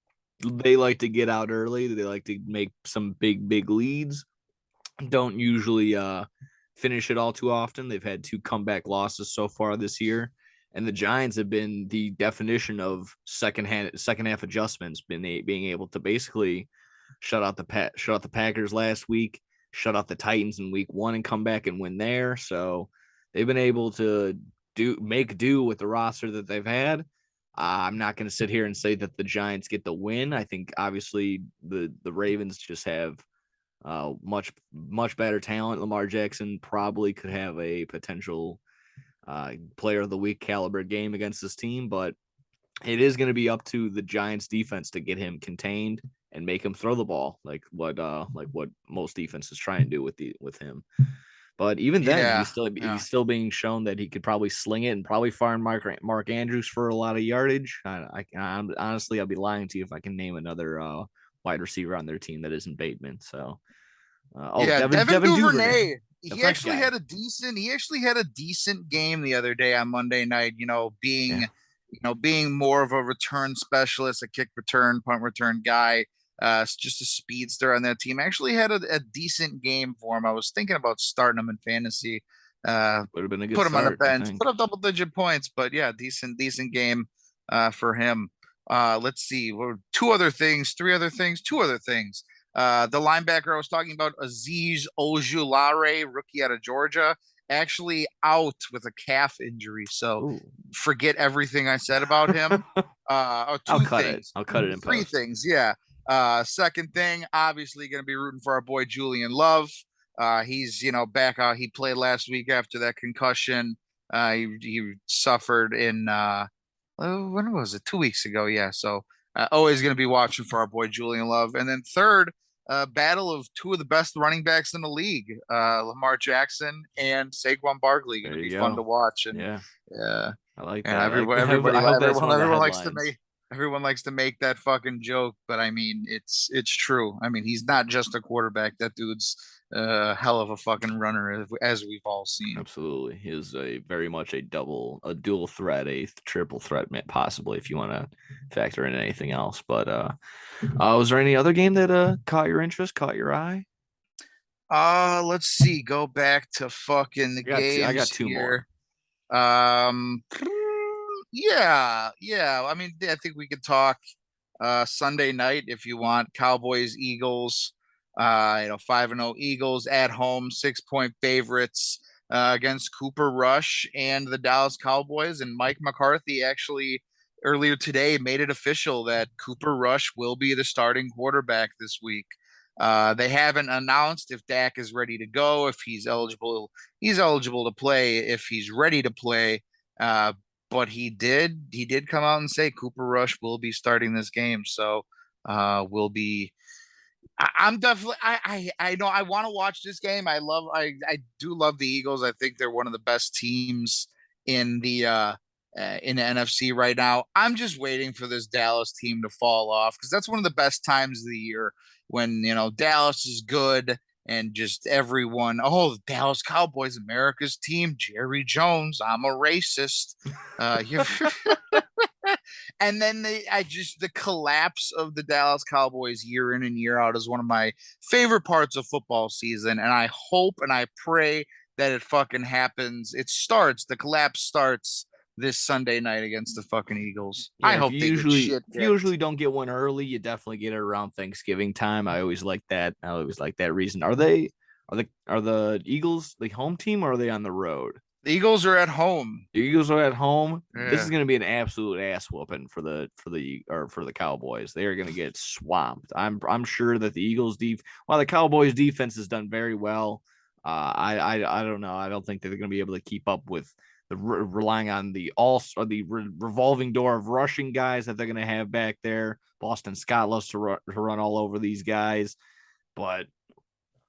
they like to get out early. They like to make some big leads. Don't usually finish it all too often. They've had two comeback losses so far this year. And the Giants have been the definition of second half adjustments, being able to basically shut out the Packers last week, shut out the Titans in week 1 and come back and win there. So they've been able to make do with the roster that they've had. I'm not going to sit here and say that the Giants get the win. I think obviously the Ravens just have much better talent. Lamar Jackson probably could have a potential player of the week caliber game against this team, but it is going to be up to the Giants defense to get him contained and make him throw the ball like what most defenses try and do with him. But even then, Yeah, he's still being shown that he could probably sling it and probably find Mark Andrews for a lot of yardage. I'm honestly, I'll be lying to you if I can name another wide receiver on their team that isn't Bateman. So, yeah. Devin Devin Duvernay, Duvernay. the He French actually guy. had a decent. He actually had a decent game the other day on Monday night. Yeah, Being more of a return specialist, a kick return, punt return guy. Just a speedster on that team. Actually had a decent game for him. I was thinking about starting him in fantasy. Uh, would have been a good Put him on the start, I bench, think. put up double-digit points, but yeah, decent game for him. Let's see. Three other things, two other things. The linebacker I was talking about, Aziz Ojulare, rookie out of Georgia, actually out with a calf injury. So Ooh. forget everything I said about him. I'll Two cut it. things, I'll cut it in three post. things. Yeah. Second thing, obviously going to be rooting for our boy Julian Love. He's back out. He played last week after that concussion. He suffered in when was it? 2 weeks ago. Yeah. So always going to be watching for our boy Julian Love. And then third, battle of two of the best running backs in the league, Lamar Jackson and Saquon Barkley. Going There to be you fun to go. watch. And Yeah, uh, I like and that. I like that. I hope that's one of the headlines. everyone likes to make that fucking joke, but I mean it's true. I mean he's not just a quarterback. That dude's a hell of a fucking runner, as we've all seen. Absolutely. He is a very much a dual threat, a triple threat, possibly if you want to factor in anything else. But was there any other game that caught your interest, caught your eye? Let's see. Go back to fucking the I games got two more. here. Um, yeah. I mean, I think we could talk Sunday night if you want. Cowboys, Eagles. 5-0 Eagles at home, 6-point favorites against Cooper Rush and the Dallas Cowboys. And Mike McCarthy actually earlier today made it official that Cooper Rush will be the starting quarterback this week. They haven't announced if Dak is ready to go, if he's eligible. He's eligible to play if he's ready to play. Uh, but he did come out and say Cooper Rush will be starting this game. So will be I'm definitely I know I want to watch this game. I do love the Eagles. I think they're one of the best teams in the NFC right now. I'm just waiting for this Dallas team to fall off because that's one of the best times of the year when Dallas is good and just everyone, oh, the Dallas Cowboys, America's team, Jerry Jones, I'm a racist. You And then the collapse of the Dallas Cowboys year in and year out is one of my favorite parts of football season. And I hope and I pray that it fucking happens. The collapse starts this Sunday night against the fucking Eagles. I Yeah, hope they get shit if you kicked. usually don't get one early, you definitely get it around Thanksgiving time. I always like that. I always like that reason. Are the Eagles the home team or are they on the road? The Eagles are at home. The Eagles are at home. This is Yeah. going to be an absolute ass whooping for the Cowboys. They are going to get swamped. I'm sure that the while the Cowboys defense has done very well, I don't know. I don't think that they're going to be able to keep up with relying on the revolving door of rushing guys that they're going to have back there. Boston Scott loves to run all over these guys, but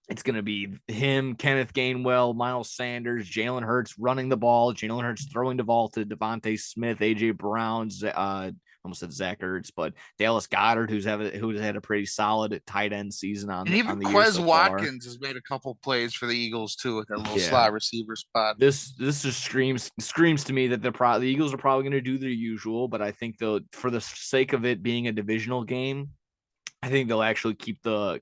it's going to be him, Kenneth Gainwell, Miles Sanders, Jalen Hurts running the ball, Jalen Hurts throwing the ball to Devontae Smith, AJ Brown, almost said Zach Ertz, but Dallas Goddard, who's had a pretty solid tight end season And even on the year Quez so far. Watkins has made a couple plays for the Eagles too with that little Yeah, slot receiver spot. this just screams to me that the Eagles are probably going to do their usual, but I think for the sake of it being a divisional game, I think they'll actually keep the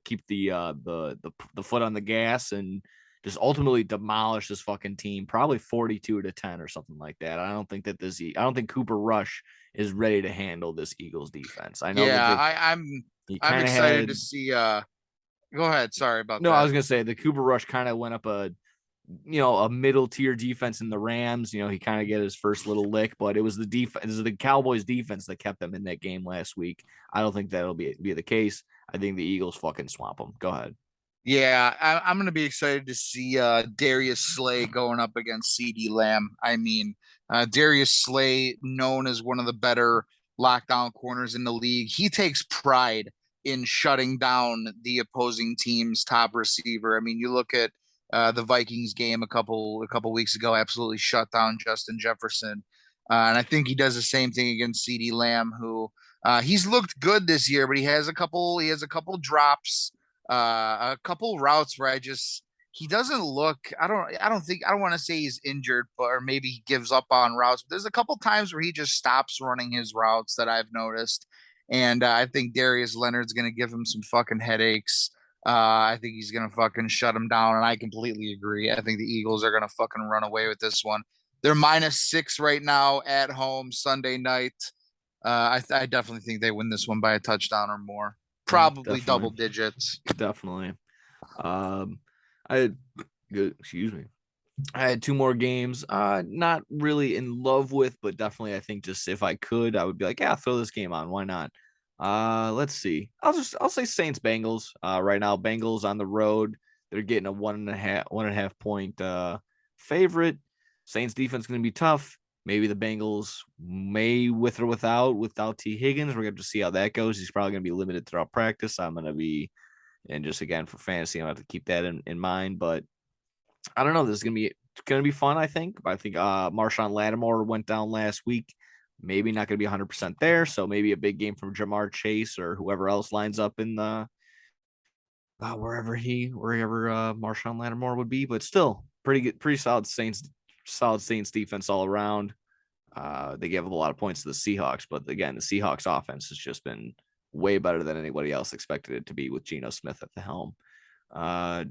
foot on the gas and just ultimately demolish this fucking team, probably 42-10 or something like that. I don't think Cooper Rush is ready to handle this Eagles defense. I know that Yeah, he I'm kind of excited had to see. Go ahead. Sorry about no, I that. was gonna say the Cooper Rush kind of went up a middle tier defense in the Rams. He kind of get his first little lick, but it was the defense, it was the Cowboys defense that kept them in that game last week. I don't think that'll be the case. I think the Eagles fucking swamp them. Go ahead. Yeah, I'm going to be excited to see Darius Slay going up against CD Lamb. I mean, Darius Slay, known as one of the better lockdown corners in the league, he takes pride in shutting down the opposing team's top receiver. I mean, you look at the Vikings game a couple weeks ago, absolutely shut down Justin Jefferson, and I think he does the same thing against CD Lamb, who he's looked good this year, but he has a couple drops, a couple routes where he doesn't look. I don't want to say he's injured, but or maybe he gives up on routes. But there's a couple times where he just stops running his routes that I've noticed, and I think Darius Leonard's gonna give him some fucking headaches. I think he's gonna fucking shut him down, and I completely agree. I think the Eagles are gonna fucking run away with this one. They're -6 right now at home Sunday night. I definitely think they win this one by a touchdown or more, probably double Definitely, digits. definitely. Um, I had good. Excuse me. I had two more games. Not really in love with, but definitely I think just if I could, I would be like, yeah, throw this game on. Why not? Let's see. I'll say Saints Bengals. Right now, Bengals on the road. They're getting a 1.5 point favorite. Saints defense going to be tough. Maybe the Bengals may with or without T Higgins. We're going to see how that goes. He's probably going to be limited throughout practice. I'm going to be, and just again for fantasy, I have to keep that in mind. But I don't know. This is gonna be fun. I think Marshawn Lattimore went down last week. Maybe not gonna be 100% there. So maybe a big game from Jamar Chase or whoever else lines up in the wherever Marshawn Lattimore would be. But still, pretty good, pretty solid Saints defense all around. They gave up a lot of points to the Seahawks, but again, the Seahawks offense has just been way better than anybody else expected it to be with Geno Smith at the helm. Uh,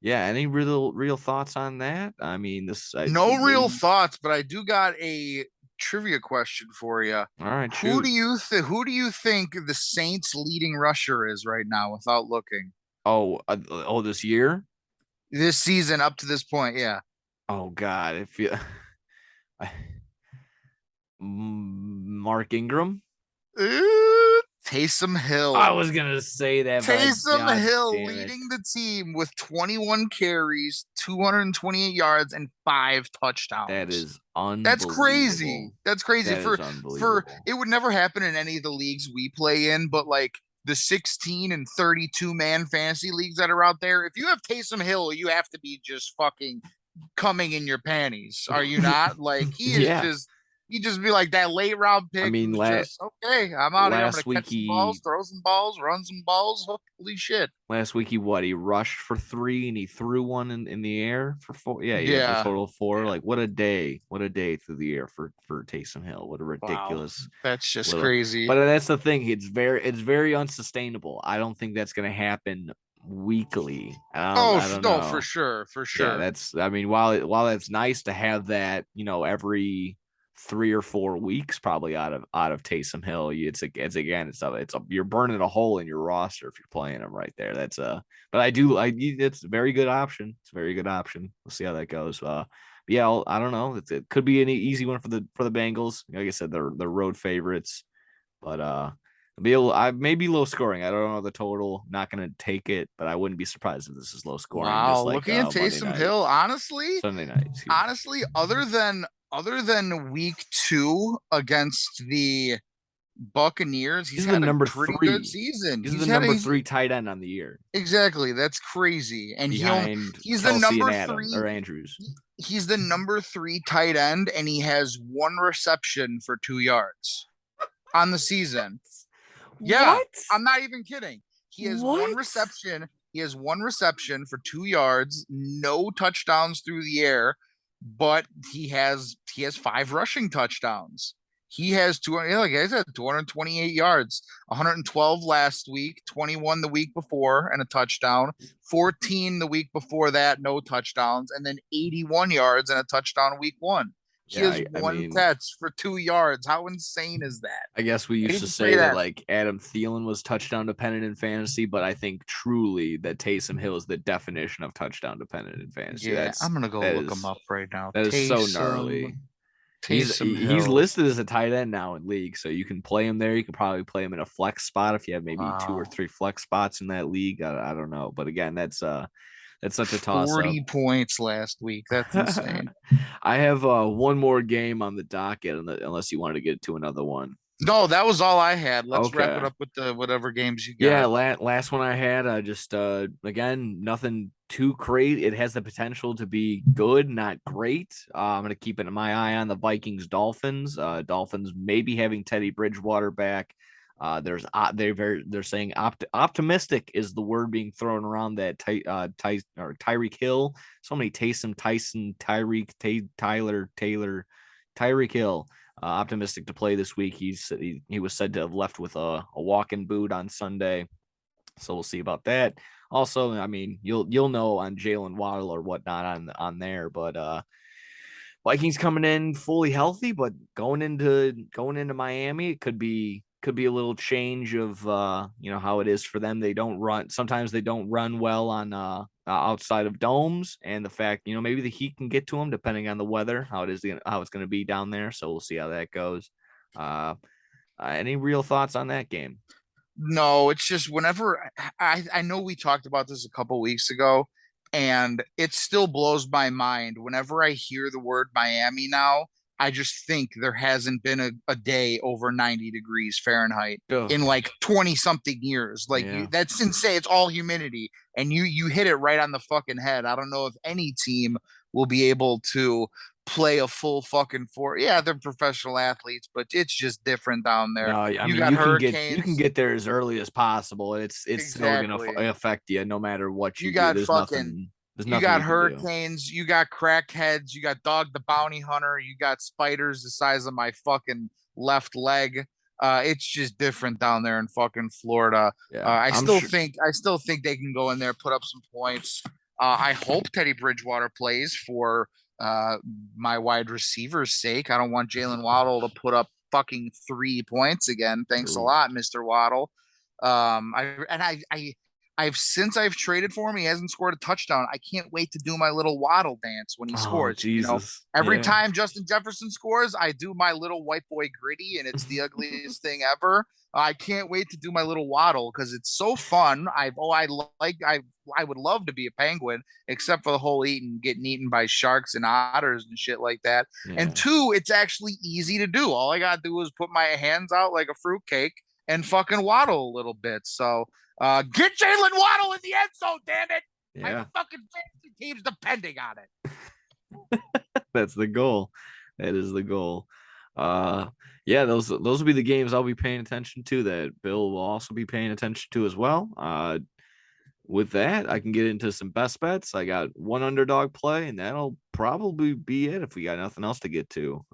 yeah, any real thoughts on that? I mean, No real maybe. thoughts, but I do got a trivia question for you. All right, Who do shoot. you who do you think the Saints leading rusher is right now without looking? This year. This season up to this point, yeah. Oh God, if you Mark Ingram. Taysom I Hill. was gonna say that, but Taysom God Hill damn it, leading the team with 21 carries, 228 yards, and 5 touchdowns. that is That's crazy. unbelievable. That's crazy That is for unbelievable. it would never happen in any of the leagues we play in, but like the 16 and 32 man fantasy leagues that are out there, if you have Taysom Hill, you have to be just fucking coming in your panties. Are you not? Like Yeah, he just be like that late round I pick mean, who's just okay. I'm out here. I'm gonna last week catch some balls, he throw some balls, run some balls. Holy shit! Last week he rushed for three and he threw one in the air for four. Yeah, he had a Yeah, total of four. yeah. Like what a day! What a day through the air for Taysom Hill. What a Wow, ridiculous that's just little. crazy. But that's the thing. It's very unsustainable. I don't think that's gonna happen weekly. I don't No, for know. sure, for Yeah, sure. that's. I mean, while it's nice to have that, every 3 or 4 weeks, probably out of Taysom Hill, it's again, you're burning a hole in your roster if you're playing him right there. But it's a very good option. It's a very good option. We'll see how that goes. But yeah, I don't know. It could be an easy one for the Bengals. Like I said, they're road favorites, but I maybe low scoring. I don't know the total. Not gonna take it, but I wouldn't be surprised if this is low scoring, Wow, just like looking at Monday Taysom night, Hill, honestly, Sunday night. Excuse me. honestly, other than week two against the Buccaneers, he's He's the had a number pretty good three. season. He's the number three tight end on the year, Exactly, that's crazy. And behind he's the Kelsey and number Adams three. or Andrews. He's the number three tight end, and he has one reception for 2 yards on the season. Yeah, What? I'm not even kidding. He has one What? reception. He has one reception for 2 yards, no touchdowns through the air, but he has 5 rushing touchdowns. He has like I said, 228 yards, 112 last week, 21 the week before, and a touchdown. 14 the week before that, no touchdowns, and then 81 yards and a touchdown week one. He Yeah, has I one mean, catch for 2 yards. How insane is that? I guess we Can't used to even say say that that. like Adam Thielen was touchdown dependent in fantasy, but I think truly that Taysom Hill is the definition of touchdown dependent in fantasy. Yeah, I'm gonna go That look him is up right now. that is so Taysom gnarly. Taysom He's Hill. listed as a tight end now in league, so you can play him there. You can probably play him in a flex spot if you have maybe two or Wow. three flex spots in that league. I don't know, but again, that's such a toss up. 40 points last week. That's insane. I have one more game on the docket, unless you wanted to get to another one. No, that was all I had. Let's wrap it Okay. up with the whatever games you Yeah, got. last one I had, I just again nothing too great. It has the potential to be good, not great. I'm gonna keep my eye on the Vikings Dolphins. Dolphins maybe having Teddy Bridgewater back. They're saying optimistic is the word being thrown around that Tyreek Hill. So many Tyson, Tyreek, Tyler, Taylor, Tyreek Hill optimistic to play this week. He was said to have left with a walking boot on Sunday, so we'll see about that. Also, I mean, you'll know on Jalen Waddle or whatnot on there, but Vikings coming in fully healthy, but going into Miami, it could be a little change of how it is for them. They don't run sometimes they don't run well on outside of domes, and the fact maybe the heat can get to them depending on the weather, how it's going to be down there. So we'll see how that goes. Uh, any real thoughts on that game? No, it's just whenever I know we talked about this a couple weeks ago, and it still blows my mind. Whenever I hear the word Miami now, I just think there hasn't been a day over 90 degrees Fahrenheit Ugh, in like 20 something years. Like yeah. that's insane. It's all humidity. And you hit it right on the fucking head. I don't know if any team will be able to play a full fucking four. Yeah, they're professional athletes, but it's just different down there. No, I You mean got you can hurricanes. get there as early as possible. It's still gonna Exactly. affect you no matter what You you do. got There's fucking nothing. There's you nothing got you can do. hurricanes, you got crackheads, you got Dog the Bounty Hunter, you got spiders the size of my fucking left leg. It's just different down there in fucking Florida. Yeah, I'm sure. I still think they can go in there, put up some points. I hope Teddy Bridgewater plays for uh, my wide receiver's sake. I don't want Jalen Waddle to put up fucking 3 points again. Thanks a Ooh. lot, Mr. Waddle. I've since I've traded for him, he hasn't scored a touchdown. I can't wait to do my little waddle dance when he Oh scores. Jesus. Every Yeah. time Justin Jefferson scores, I do my little white boy gritty, and it's the ugliest thing ever. I can't wait to do my little waddle because it's so fun. I would love to be a penguin, except for the whole getting eaten by sharks and otters and shit like that. And Yeah. two, it's actually easy to do. All I gotta do is put my hands out like a fruitcake and fucking waddle a little bit. So get Jalen Waddle in the end zone, damn it! My Yeah. fucking fantasy team's depending on it. That's the goal. That is the goal. Uh yeah, those will be the games I'll be paying attention to that Bill will also be paying attention to as well. With that, I can get into some best bets. I got one underdog play, and that'll probably be it if we got nothing else to get to.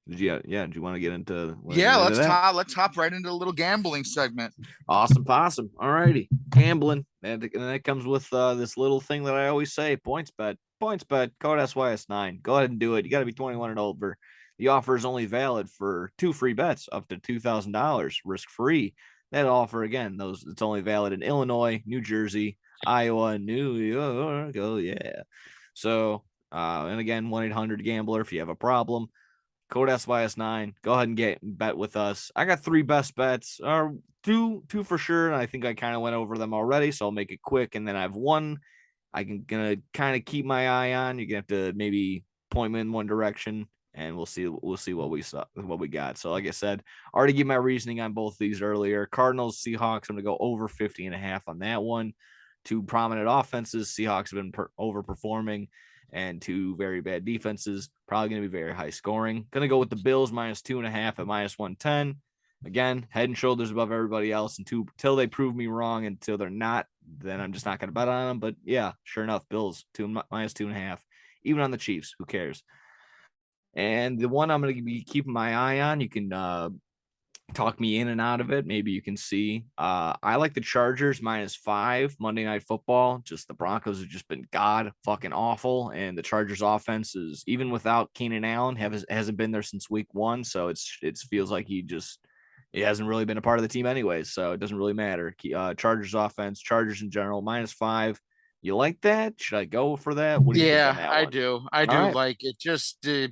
Do you want to get Yeah, into that? let's hop right into the little gambling segment. Awesome possum. All righty. Gambling. And that comes with this little thing that I always say, points bet. Points bet. Code SYS9. Go ahead and do it. You got to be 21 and over. The offer is only valid for 2 free bets up to $2,000, risk free. That offer again, it's only valid in Illinois, New Jersey, Iowa, New York. Oh yeah. So and again, 1-800-GAMBLER if you have a problem. Code SYS9. Go ahead and bet with us. I got 3 best bets, or two for sure. And I think I kind of went over them already, so I'll make it quick. And then I have one gonna kind of keep my eye on. You're gonna have to maybe point me in one direction, and we'll see what we got. So like I said, I already gave my reasoning on both these earlier. Cardinals, Seahawks, I'm gonna go over 50.5 on that one. Two prominent offenses. Seahawks have been overperforming, and two very bad defenses. Probably going to be very high scoring. Going to go with the Bills -2.5 at -110. Again, head and shoulders above everybody else. Until they prove me wrong, until they're not, then I'm just not going to bet on them. But yeah, sure enough, Bills -2.5, even on the Chiefs. Who cares? And the one I'm going to be keeping my eye on, you can talk me in and out of it. Maybe you can see. I like the Chargers -5 Monday Night Football. Just the Broncos have just been god fucking awful, and the Chargers offense is even without Keenan Allen hasn't been there since week 1. So it feels like he hasn't really been a part of the team anyways. So it doesn't really matter. Chargers offense, Chargers in general -5. You like that? Should I go for that? What do you think on Yeah, that I one? do. I All do right. like it. Just the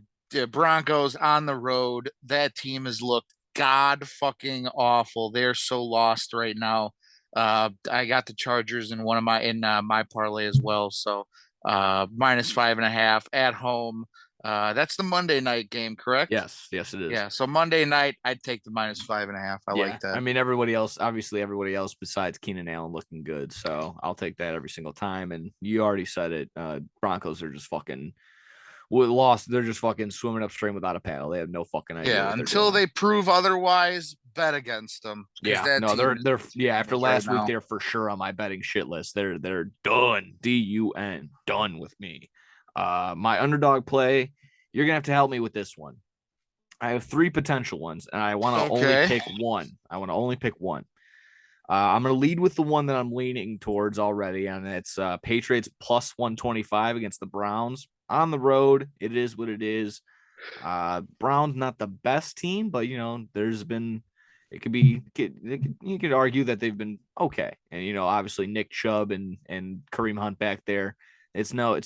Broncos on the road. That team has looked god fucking awful. They're so lost right now. I got the Chargers in one of my parlay as well. So -5.5 at home. That's the Monday night game, correct? Yes, yes, it is. Yeah. So Monday night, I'd take the -5.5. I Yeah, like I that. mean obviously everybody else besides Keenan Allen looking good, so I'll take that every single time. And you already said it, Broncos are just fucking lost. They're just fucking swimming upstream without a paddle. They have no fucking idea Yeah. what they're Until doing. they prove otherwise, bet against them because Yeah, that no, team is they're in yeah. After shambles right last week, now. they're for sure on my betting shit list. They're done, dun, done with me. My underdog play. You're gonna have to help me with this one. I have three potential ones, and I want to only Okay. pick one. I want to only pick one. I'm going to lead with the one that I'm leaning towards already, and it's Patriots +125 against the Browns on the road. It is what it is. Browns not the best team, but there's been you could argue that they've been okay, and obviously Nick Chubb and Kareem Hunt back there. It's no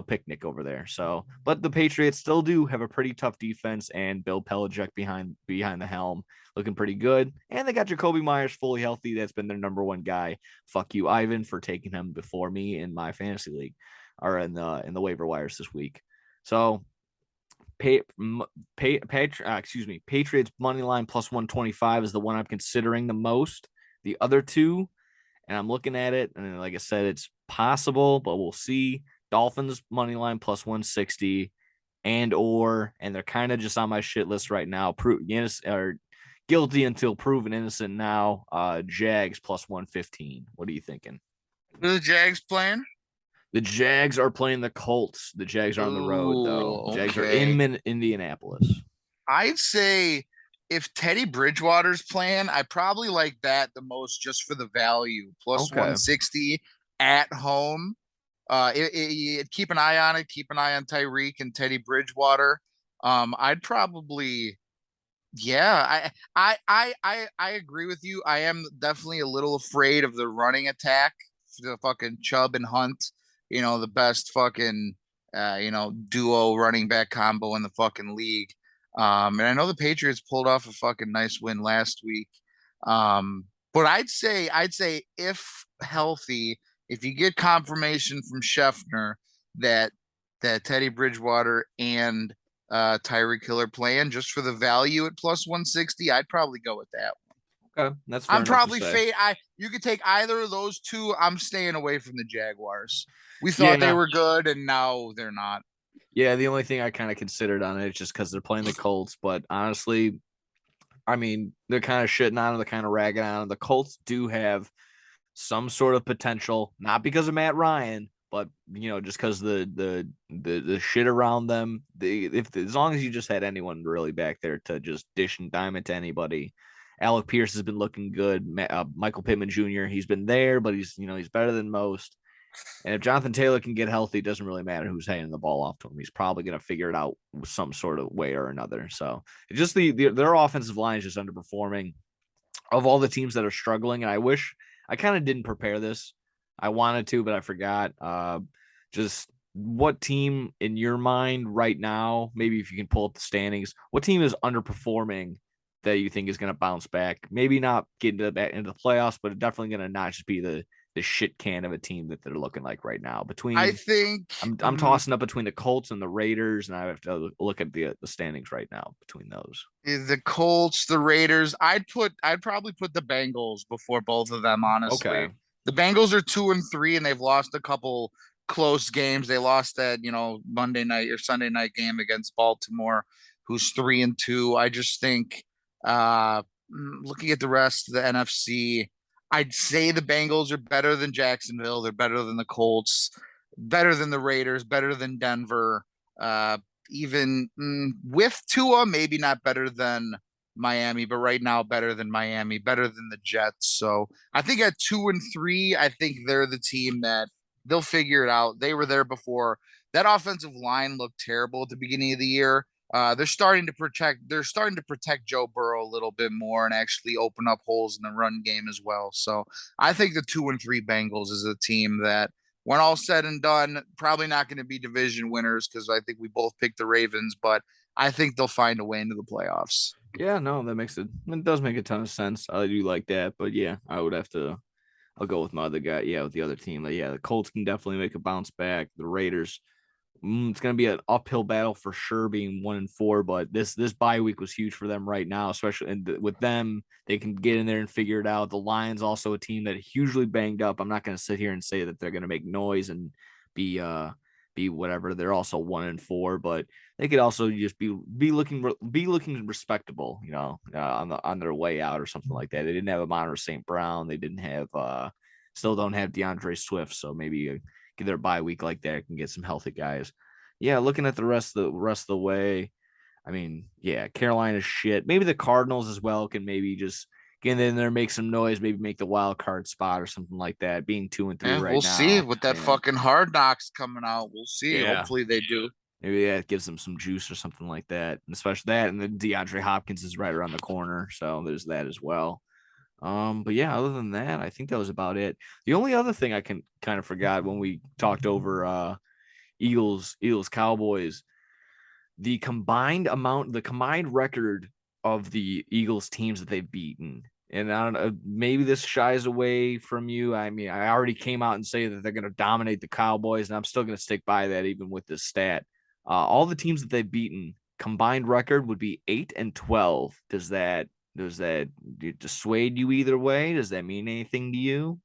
picnic over there. So, but the Patriots still do have a pretty tough defense, and Bill Belichick behind the helm looking pretty good. And they got Jacoby Myers fully healthy. That's been their number one guy. Fuck you, Ivan, for taking him before me in my fantasy league or in the waiver wires this week. So Patriots money line +125 is the one I'm considering the most. The other two, and I'm looking at it, and like I said, it's possible, but we'll see. Dolphins money line +160, and they're kind of just on my shit list right now. Or guilty until proven innocent now. Jags +115. What are you thinking? Who are the Jags playing? The Jags are playing the Colts. The Jags are on the road, though. Ooh, Jags are okay. in Indianapolis. I'd say if Teddy Bridgewater's playing, I probably like that the most just for the value. Plus Okay. 160 at home. Keep an eye on it. Keep an eye on Tyreek and Teddy Bridgewater. I'd probably, yeah, I agree with you. I am definitely a little afraid of the running attack, the fucking Chubb and Hunt. The best fucking duo running back combo in the fucking league. And I know the Patriots pulled off a fucking nice win last week. But I'd say if healthy, if you get confirmation from Scheffner that Teddy Bridgewater and Tyreek Hill playing just for the value at plus 160, I'd probably go with that. Okay. That's fair I'm enough to probably say. fade. You could take either of those two. I'm staying away from the Jaguars. We thought they Yeah. were good, and now they're not. Yeah. The only thing I kind of considered on it is just because they're playing the Colts. But honestly, I mean, they're kind of shitting on them, they're kind of ragging on them. The Colts do have some sort of potential, not because of Matt Ryan, but just because the shit around them. If as long as you just had anyone really back there to just dish and dime it to anybody. Alec Pierce has been looking good. Michael Pittman Jr. He's been there, but he's better than most. And if Jonathan Taylor can get healthy, it doesn't really matter who's handing the ball off to him. He's probably going to figure it out some sort of way or another. So it's just their offensive line is just underperforming of all the teams that are struggling. And I wish I kind of didn't prepare this. I wanted to, but I forgot. Just what team in your mind right now, maybe if you can pull up the standings, what team is underperforming that you think is going to bounce back? Maybe not get into the playoffs, but definitely going to not just be the shit can of a team that they're looking like right now. I Between think I'm tossing up between the Colts and the Raiders, and I have to look at the standings right now between those. the Colts, the Raiders. I'd probably put the Bengals before both of them, Okay. honestly. The Bengals are 2-3 and they've lost a couple close games. They lost that, Monday night or Sunday night game against Baltimore, who's 3-2. I just think looking at the rest of the NFC, I'd say the Bengals are better than Jacksonville. They're better than the Colts, better than the Raiders, better than Denver. Even with Tua, maybe not better than Miami, but right now better than Miami, better than the Jets. So I think at 2-3, I think they're the team that they'll figure it out. They were there before. That offensive line looked terrible at the beginning of the year. They're starting to protect. They're starting to protect Joe Burrow a little bit more and actually open up holes in the run game as well. So I think the 2-3 Bengals is a team that, when all said and done, probably not going to be division winners because I think we both picked the Ravens, but I think they'll find a way into the playoffs. Yeah, no, that makes it does make a ton of sense. I do like that, but yeah, I would have to. I'll go with my other guy. Yeah, with the other team. Like, yeah, the Colts can definitely make a bounce back. The Raiders, it's going to be an uphill battle for sure, being 1-4. But this bye week was huge for them right now, especially and with them, they can get in there and figure it out. The Lions also a team that hugely banged up. I'm not going to sit here and say that they're going to make noise and be be whatever. They're also 1-4, but they could also just be looking respectable, on their way out or something like that. They didn't have Amon St. Brown. They didn't have still don't have DeAndre Swift, so maybe get their bye week like that can get some healthy guys. Yeah, looking at the rest of the way, I mean, yeah, Carolina's shit. Maybe the Cardinals as well can maybe just get in there, make some noise, maybe make the wild card spot or something like that. Being 2-3 Yeah, right we'll see now, with that yeah, fucking Hard Knocks coming out. We'll see. yeah, Hopefully they do. maybe that gives them some juice or something like that. And especially that, and then DeAndre Hopkins is right around the corner, so there's that as well. But yeah, other than that, I think that was about it. The only other thing I can kind of forgot when we talked over Eagles Cowboys, the combined record of the Eagles teams that they've beaten. And I don't know, maybe this shies away from you. I mean, I already came out and say that they're going to dominate the Cowboys, and I'm still going to stick by that even with this stat. All the teams that they've beaten, combined record would be 8-12. Does that dissuade you either way? Does that mean anything to you?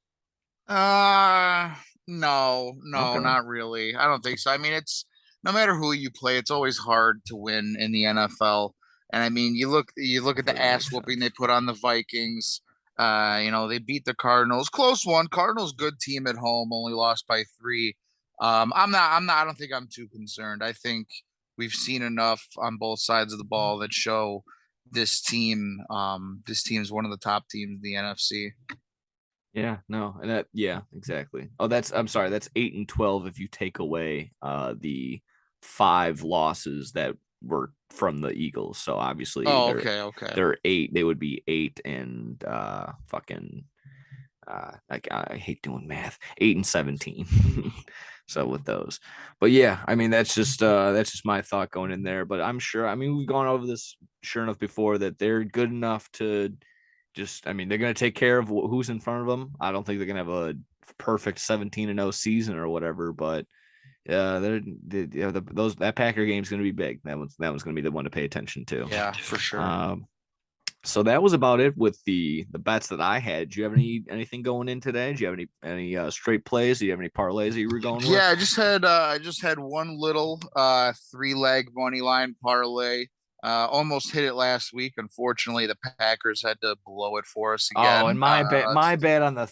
Uh, no, Okay. not really. I don't think so. I mean, it's no matter who you play, it's always hard to win in the NFL. And I mean, you look at the That ass makes whooping they sense. put on the Vikings. They beat the Cardinals, close one. Cardinals good team at home, only lost by 3. I don't think I'm too concerned. I think we've seen enough on both sides of the ball that show this team is one of the top teams in the NFC. Yeah, no, and yeah, exactly. Oh, I'm sorry, that's 8-12 if you take away the 5 losses that were from the Eagles. So obviously Oh, they're okay, okay. they're 8. They would be 8 and fucking I hate doing math. 8-17. So with those, but yeah, I mean that's just my thought going in there. But I'm sure. I mean we've gone over this sure enough before that they're good enough to just. I mean they're going to take care of who's in front of them. I don't think they're going to have a perfect 17-0 season or whatever, but that Packer game is going to be big. That was going to be the one to pay attention to. Yeah, for sure. Um, so that was about it with the bets that I had. Do you have anything going in today? Do you have any straight plays? Do you have any parlays that you were going with? Yeah, I just had one little 3 leg money line parlay. Almost hit it last week. Unfortunately, the Packers had to blow it for us Oh, and again. my bet on the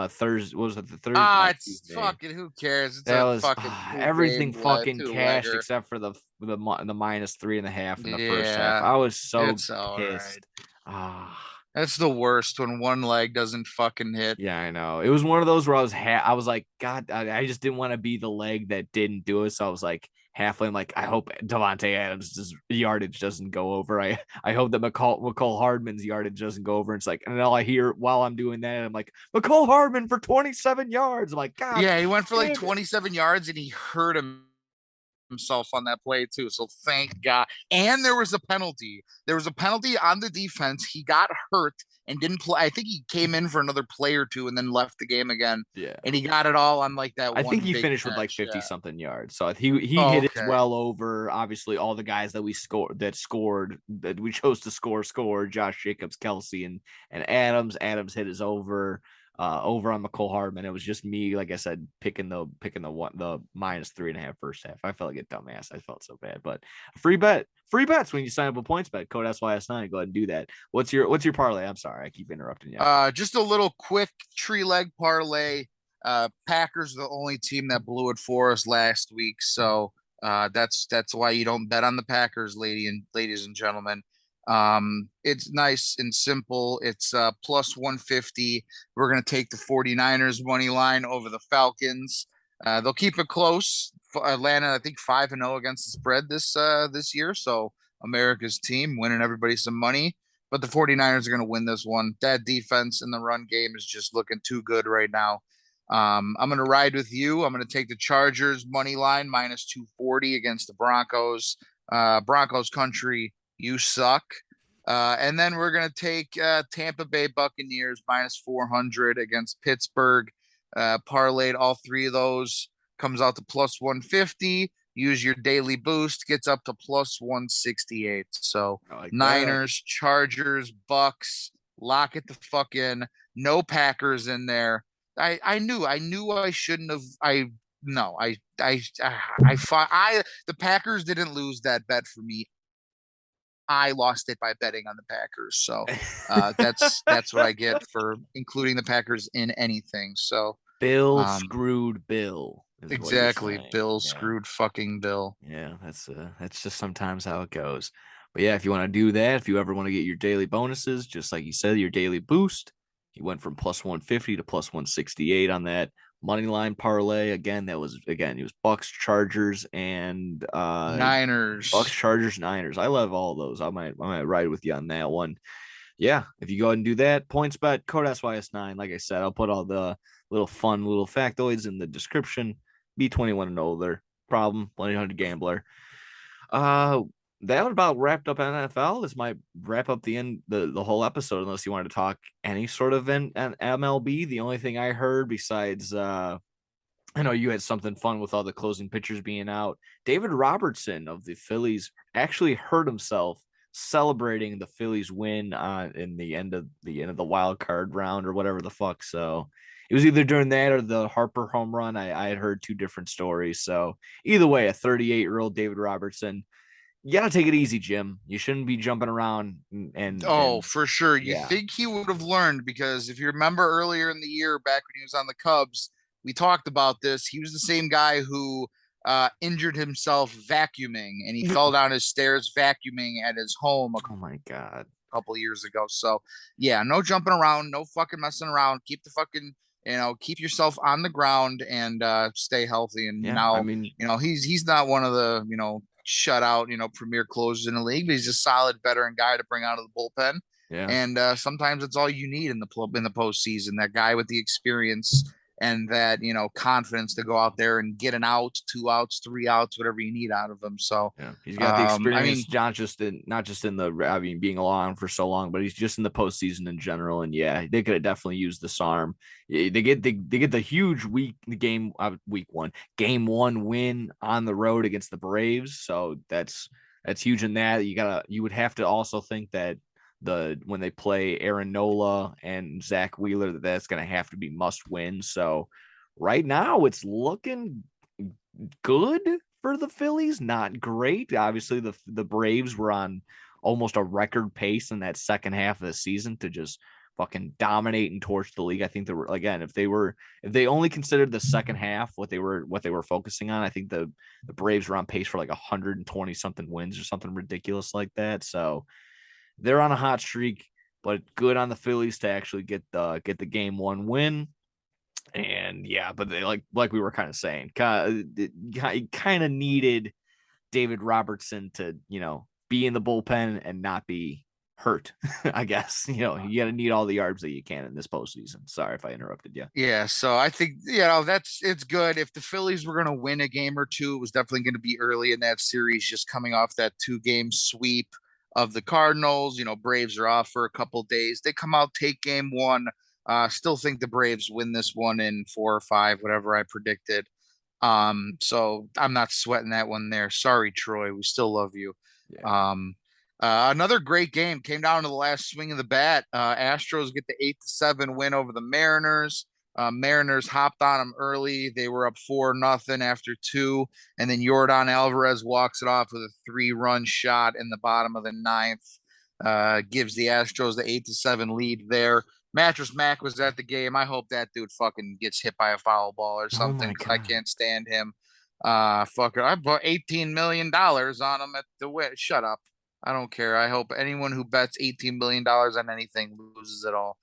Thursday, what was it, the Thursday, It's Tuesday? fucking who cares? It's That a was fucking everything fucking two cashed legger. except for the -3.5 in the first half. Yeah, I was so it's all right. pissed. Ah. That's the worst when one leg doesn't fucking hit. Yeah, I know. It was one of those where I was like, God, I just didn't want to be the leg that didn't do it. So I was like halfway, I'm like, I hope Devontae Adams' yardage doesn't go over. I hope that McCall Hardman's yardage doesn't go over. And it's like, and all I hear while I'm doing that, I'm like, McCall Hardman for 27 yards. I'm like, God Yeah, he went for like damn it. 27 yards and he hurt himself on that play too. So thank God. And there was a penalty. There was a penalty on the defense. He got hurt and didn't play. I think he came in for another play or two and then left the game again. Yeah. And he got it all on like that I think one he big finished with like catch. 50 Yeah. something yards. So he Oh, hit it okay. well over obviously all the guys that we chose to score Josh Jacobs, Kelsey, and Adams. Adams hit his over on McCole Hardman. It was just me, like I said, picking the -3.5 first half. I felt like a dumbass. I felt so bad. But free bets when you sign up a points bet, code SYS9. Go ahead and do that. What's your parlay? I'm sorry, I keep interrupting you. Just a little quick tree leg parlay. Packers are the only team that blew it for us last week, so that's why you don't bet on the Packers, ladies and gentlemen. It's nice and simple. It's plus 150. We're gonna take the 49ers money line over the Falcons. They'll keep it close. Atlanta, I think 5-0 against the spread this year, so America's team winning everybody some money. But the 49ers are going to win this one. That defense in the run game is just looking too good right now. I'm going to ride with you. I'm going to take the Chargers money line minus 240 against the Broncos. Broncos country, you suck. And then we're going to take Tampa Bay Buccaneers minus 400 against Pittsburgh. Parlayed all three of those, comes out to plus 150. Use your daily boost, gets up to plus 168. So like Niners, Chargers, Bucks, lock it the fuck in. No Packers in there. I knew I shouldn't have. The Packers didn't lose that bet for me. I lost it by betting on the Packers. So that's what I get for including the Packers in anything. So Bill um, screwed Bill is what you're exactly, saying. Bill Yeah. screwed fucking Bill. Yeah, that's just sometimes how it goes. But yeah, if you want to do that, if you ever want to get your daily bonuses, just like you said, your daily boost, you went from plus 150 to plus 168 on that money line parlay. Again, it was Bucks, Chargers, and Bucks, Niners. Chargers, Niners. I love all those. I might ride with you on that one. Yeah, if you go ahead and do that, points bet code SYS9. Like I said, I'll put all the little factoids in the description. Be 21 and older. Problem 1-800-GAMBLER. Uh, that about wrapped up NFL. This might wrap up the whole episode, unless you wanted to talk any sort of MLB. The only thing I heard besides I know you had something fun with all the closing pitchers being out. David Robertson of the Phillies actually hurt himself celebrating the Phillies win in the wild card round or whatever the fuck. So it was either during that or the Harper home run. I had heard two different stories. So either way, a 38-year-old David Robertson, you gotta take it easy, Jim. You shouldn't be jumping around Oh, and for sure. You yeah. think he would have learned because if you remember earlier in the year, back when he was on the Cubs, we talked about this. He was the same guy who injured himself vacuuming and he fell down his stairs vacuuming at his home a Oh my god. couple years ago. So, yeah, no jumping around, no fucking messing around. Keep the fucking, keep yourself on the ground and stay healthy. And Yeah, I now, mean, he's not one of the, shutout, premier closers in the league, but he's a solid veteran guy to bring out of the bullpen. yeah. And sometimes it's all you need in the postseason. That guy with the experience and that confidence to go out there and get an out, 2 outs, 3 outs, whatever you need out of them. So, Yeah, he's got the I mean, experience, not just in the being along for so long, but he's just in the postseason in general. And yeah, they could have definitely used this arm. They get the huge game one win on the road against the Braves. So that's huge in that. You would have to also think that when they play Aaron Nola and Zach Wheeler, that's going to have to be must win. So right now it's looking good for the Phillies, not great. Obviously, the Braves were on almost a record pace in that second half of the season to just fucking dominate and torch the league. I think if they only considered the second half what they were focusing on, I think the Braves were on pace for like 120 something wins or something ridiculous like that. So they're on a hot streak, but good on the Phillies to actually get the game one win. And yeah, but they like we were kind of saying, kind of needed David Robertson to be in the bullpen and not be hurt. I guess you got to need all the yards that you can in this postseason. Sorry if I interrupted you. Yeah, so I think it's good. If the Phillies were going to win a game or two, it was definitely going to be early in that series, just coming off that 2-game sweep of the Cardinals. Braves are off for a couple days. They come out, take game one. Still think the Braves win this one in 4 or 5, whatever I predicted. So I'm not sweating that one there. Sorry, Troy. We still love you. Yeah. Another great game came down to the last swing of the bat. Astros get the 8-7 win over the Mariners. Mariners hopped on them early. They were up 4-0 after 2, and then Yordan Alvarez walks it off with a 3-run shot in the bottom of the ninth. Gives the Astros the 8-7 lead there. Mattress Mac was at the game. I hope that dude fucking gets hit by a foul ball or Oh something my because I god. can't stand him. Fucker. I bought $18 million on him at the win. Shut up. I don't care. I hope anyone who bets $18 million on anything loses it all.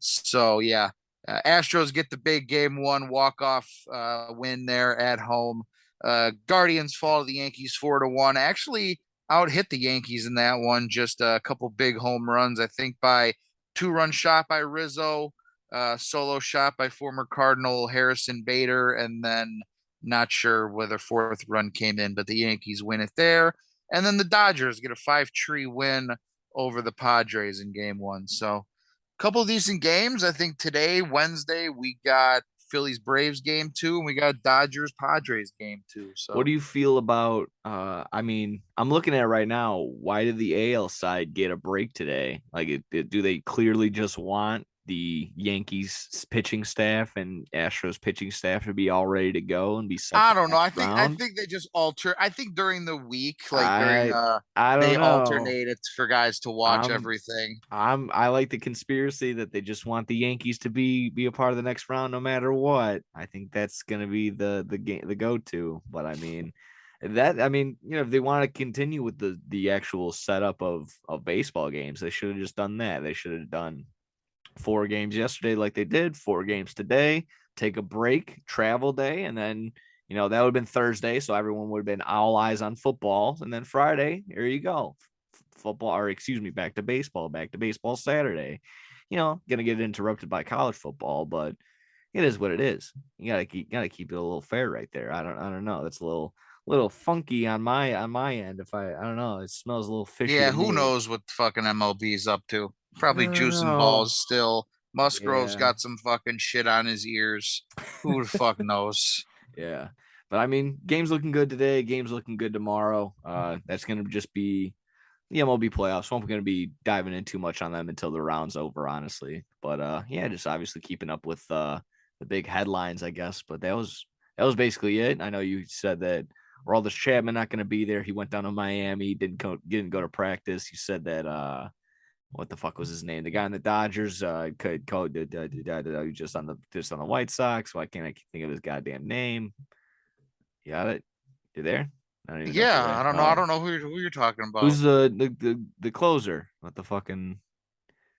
So yeah, Astros get the big game one walk off win there at home. Guardians fall to the Yankees 4-1. Actually, out hit the Yankees in that one. Just a couple big home runs, I think, by 2-run shot by Rizzo, solo shot by former Cardinal Harrison Bader, and then not sure whether fourth run came in, but the Yankees win it there. And then the Dodgers get a 5-tree win over the Padres in game one. So couple of decent games. I think today, Wednesday, we got Phillies Braves game two, and we got Dodgers Padres game two. What So do you feel about I mean, I'm looking at it right now. Why did the AL side get a break today? Like do they clearly just want the Yankees pitching staff and Astros pitching staff to be all ready to go and be set I for don't the know. next I round? think they just alter. I think during the week, like during I I they don't know. alternate it for guys to watch I'm everything. I like the conspiracy that they just want the Yankees to be a part of the next round no matter what. I think that's gonna be the game the go-to. But I mean, if they want to continue with the actual setup of baseball games, they should have just done that. They should have done 4 games yesterday like they did, 4 games today, take a break, travel day, and then that would have been Thursday, so everyone would have been all eyes on football. And then Friday, here you go. Football, or excuse me, back to baseball Saturday. Gonna get interrupted by college football, but it is what it is. You gotta keep it a little fair right there. I don't know. That's a little funky on my end. If I don't know, it smells a little fishy Yeah, to who me. knows what fucking MLB's up to? I Probably don't juicing know. balls still. Musgrove's Yeah. got some fucking shit on his ears. Who the fuck knows? Yeah. But I mean, game's looking good today. Game's looking good tomorrow. That's gonna just be the MLB playoffs. So I'm gonna be diving in too much on them until the round's over, honestly. But yeah, just obviously keeping up with the big headlines, I guess. But that was basically it. I know you said that Aroldis Chapman not gonna be there. He went down to Miami, didn't go to practice. You said that what the fuck was his name? The guy in the Dodgers could code just on the White Sox. Why can't I think of his goddamn name? You got it? You there? I don't even know if you're Yeah, I there. don't know. I Oh, don't know who you're talking about. who's the closer? What the fucking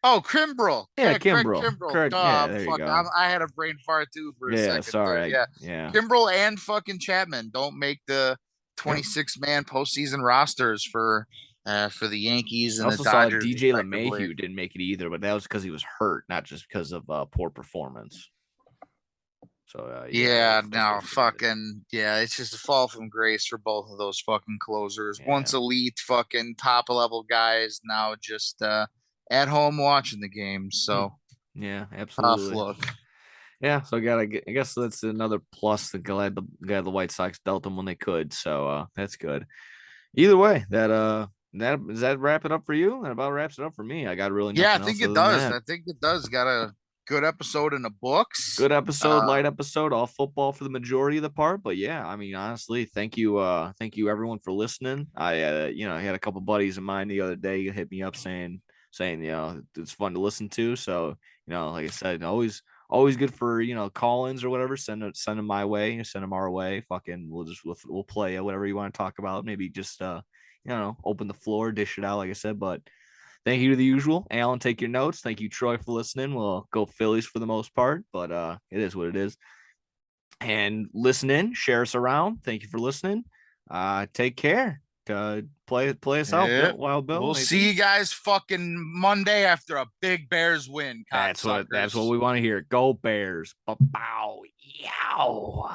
Oh, Kimbrel. yeah, Craig Kimbrel. Kimbrel. Correct. Yeah, Duh, there you fuck. go. I had a brain fart too for a Yeah, second there. sorry. Yeah. Yeah. Kimbrel and fucking Chapman don't make the Yep. 26-man postseason rosters for the Yankees I and the also saw Dodgers DJ respectively. LeMahieu didn't make it either, but that was because he was hurt, not just because of poor performance. So yeah, Yeah, that's no, basically it. fucking yeah, it's just a fall from grace for both of those fucking closers. Yeah. Once elite fucking top level guys, now just at home watching the game. Hmm. So Yeah, tough absolutely. look. Yeah, so I guess that's another plus. The glad the White Sox dealt them when they could. So that's good. Either way, that does that wrap it up for you? That about wraps it up for me. I got really Yeah, I nothing think else it other than does. that. I think it does. Got a good episode in the books. Good episode, Uh, light episode, all football for the majority of the part. But yeah, I mean, honestly, thank you everyone for listening. I had a couple buddies of mine the other day hit me up saying it's fun to listen to. So like I said, always good for call-ins or whatever. Send them my way, send them our way. Fucking, we'll play it, whatever you want to talk about. Maybe just open the floor, dish it out, like I said. But thank you to the usual. Alan, take your notes. Thank you, Troy, for listening. We'll go Phillies for the most part, but it is what it is. And listen in, share us around. Thank you for listening. Take care. Play us out, yeah. Bill. Wild Bill, We'll see maybe. you guys fucking Monday after a big Bears win, That's what cocksuckers. we want to hear. Go Bears. Bow. Yow.